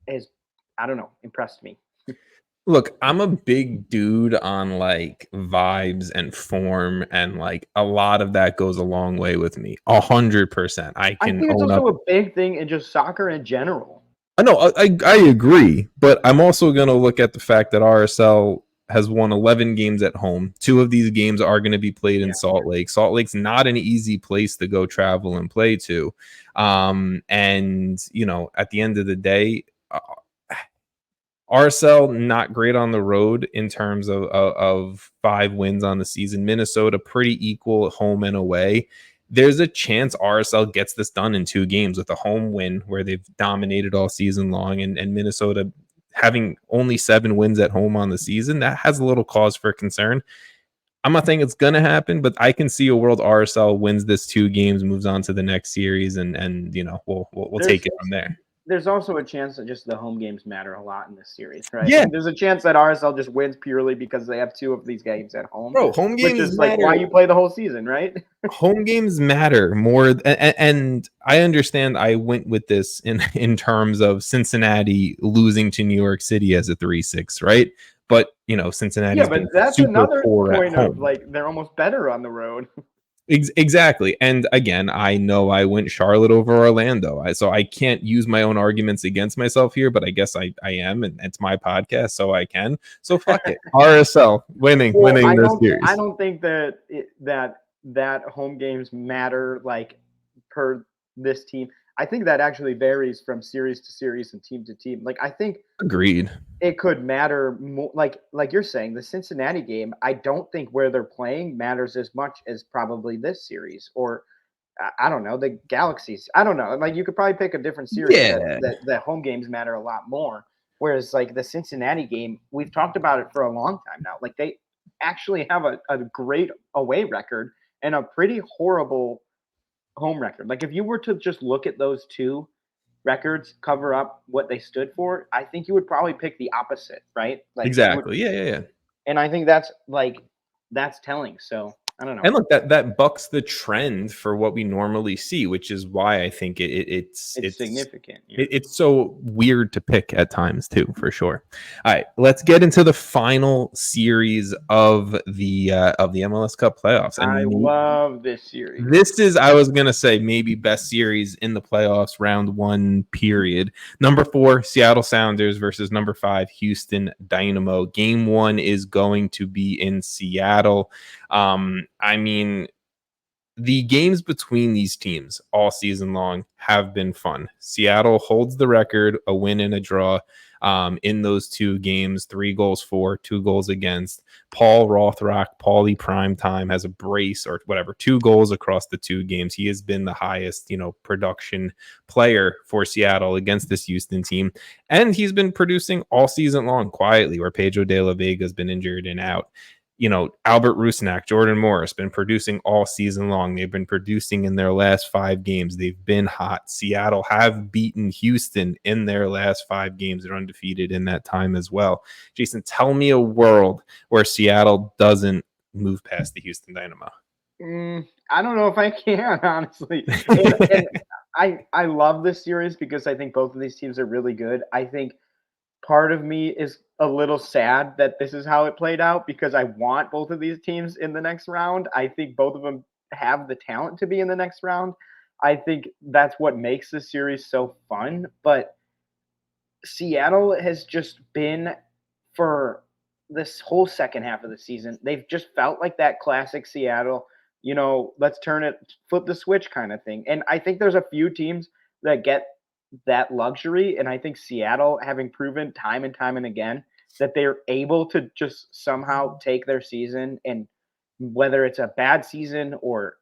is, I don't know, impressed me. Look, I'm a big dude on like vibes and form, and like a lot of that goes a long way with me. 100%. I think it's also a big thing in just soccer in general. I agree, but I'm also going to look at the fact that RSL has won 11 games at home. 2 of these games are going to be played in Salt Lake. Salt Lake's not an easy place to go travel and play to. And, you know, at the end of the day, RSL not great on the road in terms of 5 wins on the season. Minnesota pretty equal at home and away. There's a chance RSL gets this done in 2 games with a home win where they've dominated all season long, and Minnesota having only 7 wins at home on the season, that has a little cause for concern. I'm not saying it's going to happen, but I can see a world RSL wins this 2 games, moves on to the next series, and you know, we'll take it from there. There's also a chance that just the home games matter a lot in this series, right? Yeah. There's a chance that RSL just wins purely because they have 2 of these games at home. Bro, home games which is matter. Like why you play the whole season, right? Home games matter more, and I understand. I went with this in terms of Cincinnati losing to New York City as a 3-6, right? But you know, Cincinnati. Yeah, but that's another point of like they're almost better on the road. Exactly. And again, I know I went Charlotte over Orlando. So I can't use my own arguments against myself here, but I guess I am, and it's my podcast, so I can. So fuck it. RSL winning this series. I don't think that home games matter like per this team. I think that actually varies from series to series and team to team. Like, I think agreed. It could matter more, like you're saying, the Cincinnati game. I don't think where they're playing matters as much as probably this series, or I don't know, the Galaxies. I don't know. Like, you could probably pick a different series that home games matter a lot more. Whereas like the Cincinnati game, we've talked about it for a long time now. Like, they actually have a great away record and a pretty horrible home record. Like, if you were to just look at those 2 records cover up what they stood for, I think you would probably pick the opposite, right? Like, exactly. Yeah. And I think that's telling. So I don't know. And look, that bucks the trend for what we normally see, which is why I think it's significant. Yeah. It's so weird to pick at times too, for sure. All right, let's get into the final series of the MLS Cup playoffs. And I love this series. This is, I was gonna say, maybe best series in the playoffs, round 1 period. Number 4, Seattle Sounders versus number 5, Houston Dynamo. Game 1 is going to be in Seattle. I mean, the games between these teams all season long have been fun. Seattle holds the record, a win and a draw in those 2 games, 3 goals for, 2 goals against. Paul Rothrock, Paulie Primetime, has a brace or whatever, 2 goals across the 2 games. He has been the highest, production player for Seattle against this Houston team. And he's been producing all season long quietly, where Pedro de la Vega has been injured and out. Albert Rusnak, Jordan Morris been producing all season long. They've been producing in their last 5 games. They've been hot. Seattle have beaten Houston in their last 5 games. They're undefeated in that time as well. Jason, tell me a world where Seattle doesn't move past the Houston Dynamo. I don't know if I can, honestly. And I love this series because I think both of these teams are really good. I think part of me is a little sad that this is how it played out because I want both of these teams in the next round. I think both of them have the talent to be in the next round. I think that's what makes this series so fun. But Seattle has just been, for this whole second half of the season, they've just felt like that classic Seattle, let's flip the switch kind of thing. And I think there's a few teams that get that luxury. And I think Seattle, having proven time and again that they're able to just somehow take their season, and whether it's a bad season or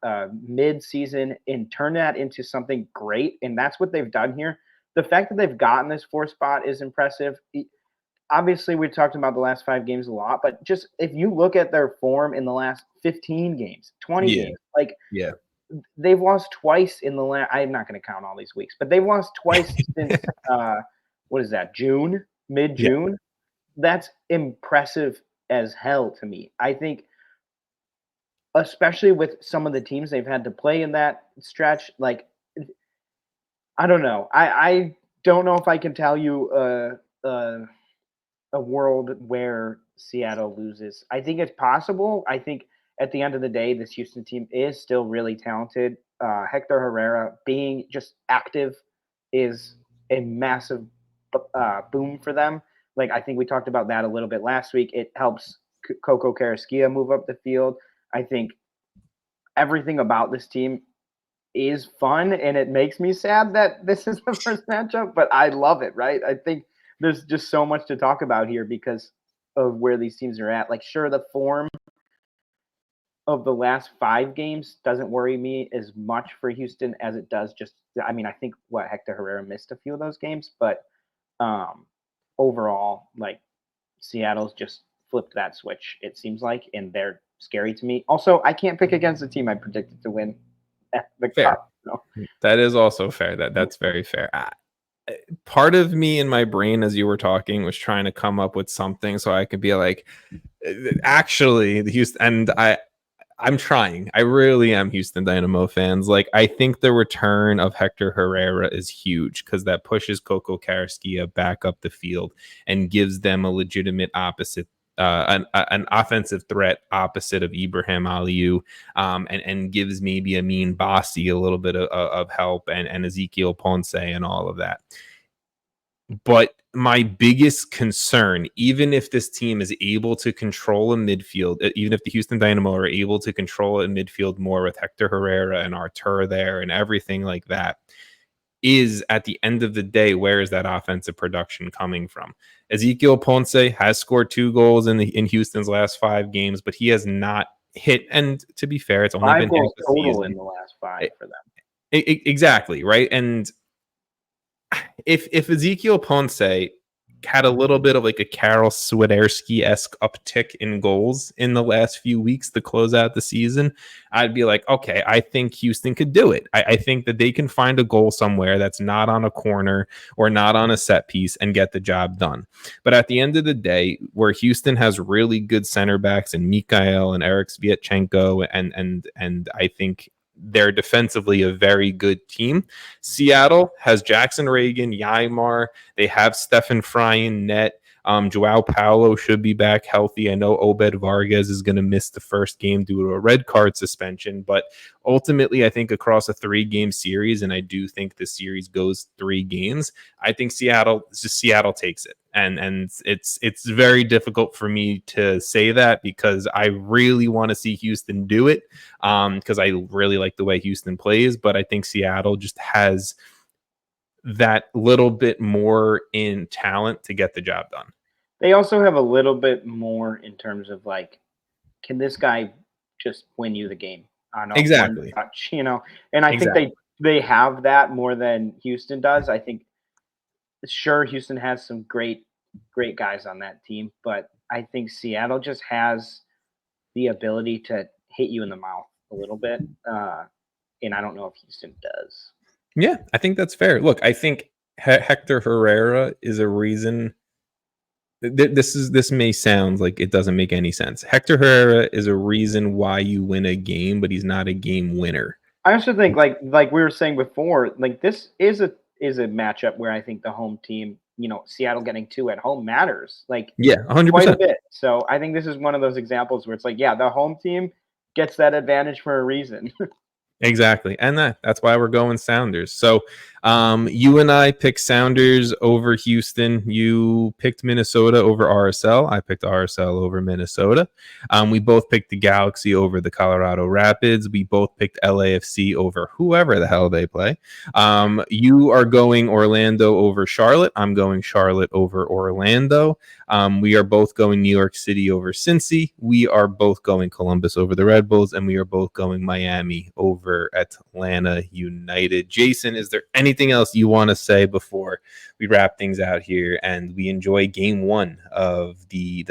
mid-season, and turn that into something great. And that's what they've done here. The fact that they've gotten this 4th spot is impressive. Obviously, we talked about the last 5 games a lot, but just if you look at their form in the last 15 games, 20 games, they've lost twice in the last – I'm not going to count all these weeks, but they've lost twice since what is that, June? Mid-June? Yeah. That's impressive as hell to me. I think especially with some of the teams they've had to play in that stretch, I don't know. I don't know if I can tell you a world where Seattle loses. I think it's possible. I think at the end of the day, this Houston team is still really talented. Hector Herrera being just active is a massive boom for them. I think we talked about that a little bit last week. It helps Coco Carrasquilla move up the field. I think everything about this team is fun, and it makes me sad that this is the first matchup, but I love it, right? I think there's just so much to talk about here because of where these teams are at. Sure, the form of the last 5 games doesn't worry me as much for Houston as it does I think Hector Herrera missed a few of those games, but overall, Seattle's just flipped that switch, it seems like, and they're scary to me. Also, I can't pick against the team I predicted to win the cup. That is also fair. That's very fair. Part of me in my brain as you were talking was trying to come up with something so I could be like, actually, the Houston, and I'm trying. I really am Houston Dynamo fans. I think the return of Hector Herrera is huge because that pushes Coco Carrasquilla back up the field and gives them a legitimate opposite, an offensive threat opposite of Ibrahim Aliou, and gives maybe Amin Bassi a little bit of help, and Ezekiel Ponce and all of that. But my biggest concern, even if this team is able to control a midfield, even if the Houston Dynamo are able to control a midfield more with Hector Herrera and Artur there and everything like that, is at the end of the day, where is that offensive production coming from? Ezekiel Ponce has scored 2 goals in Houston's last 5 games, but he has not hit. And to be fair, it's only 5 been goals total in the last 5 for them. Exactly, right? And if Ezekiel Ponce had a little bit of a Karol Swiderski-esque uptick in goals in the last few weeks to close out the season, I'd be like, okay, I think Houston could do it. I think that they can find a goal somewhere that's not on a corner or not on a set piece and get the job done. But at the end of the day, where Houston has really good center backs and Mikhail and Eric Sviatchenko, and I think they're defensively a very good team. Seattle has Jackson Reagan, Ymar. They have Stefan Frey in net. Joao Paulo should be back healthy. I know Obed Vargas is going to miss the first game due to a red card suspension, but ultimately I think across a 3-game series, and I do think the series goes 3 games, I think Seattle takes it. And it's very difficult for me to say that because I really want to see Houston do it, because I really like the way Houston plays, but I think Seattle just has that little bit more in talent to get the job done. They also have a little bit more in terms of can this guy just win you the game on a exactly one touch, And I think they have that more than Houston does. I think sure Houston has some great guys on that team, but I think Seattle just has the ability to hit you in the mouth a little bit. And I don't know if Houston does. Yeah, I think that's fair. Look, I think Hector Herrera is a reason. This may sound like it doesn't make any sense. Hector Herrera is a reason why you win a game, but he's not a game winner. I also think like we were saying before, like this is a matchup where I think the home team, Seattle getting 2 at home matters. Like, yeah, 100%. Quite a bit. So I think this is one of those examples where it's like, yeah, the home team gets that advantage for a reason. Exactly. And that's why we're going Sounders. So you and I picked Sounders over Houston. You picked Minnesota over RSL. I picked RSL over Minnesota. We both picked the Galaxy over the Colorado Rapids. We both picked LAFC over whoever the hell they play. You are going Orlando over Charlotte. I'm going Charlotte over Orlando. We are both going New York City over Cincy. We are both going Columbus over the Red Bulls. And we are both going Miami over Atlanta United. Jason, is there anything else you want to say before we wrap things out here and we enjoy game 1 of the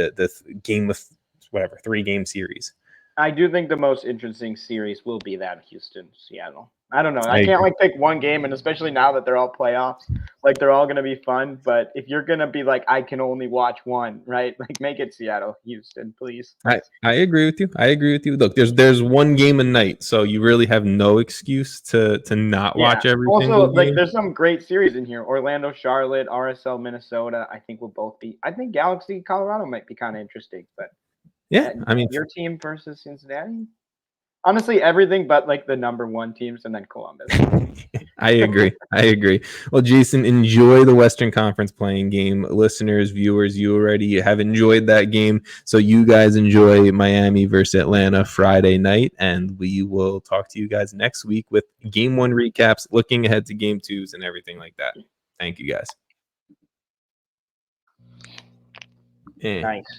game of whatever 3-game series? I do think the most interesting series will be that Houston-Seattle. I don't know. I can't pick one game, and especially now that they're all playoffs, like they're all going to be fun. But if you're going to be like, I can only watch one, right? Like make it Seattle-Houston, please. I agree with you. Look, there's one game a night, so you really have no excuse to not watch everything. Also, like there's some great series in here. Orlando, Charlotte, RSL, Minnesota. I think will both be. I think Galaxy, Colorado might be kind of interesting, but. Yeah, I mean, your team versus Cincinnati. Honestly, everything but like the number 1 teams and then Columbus. I agree. Well, Jason, enjoy the Western Conference playing game. Listeners, viewers, you already have enjoyed that game. So you guys enjoy Miami versus Atlanta Friday night. And we will talk to you guys next week with game 1 recaps, looking ahead to game 2s and everything like that. Thank you guys. Nice.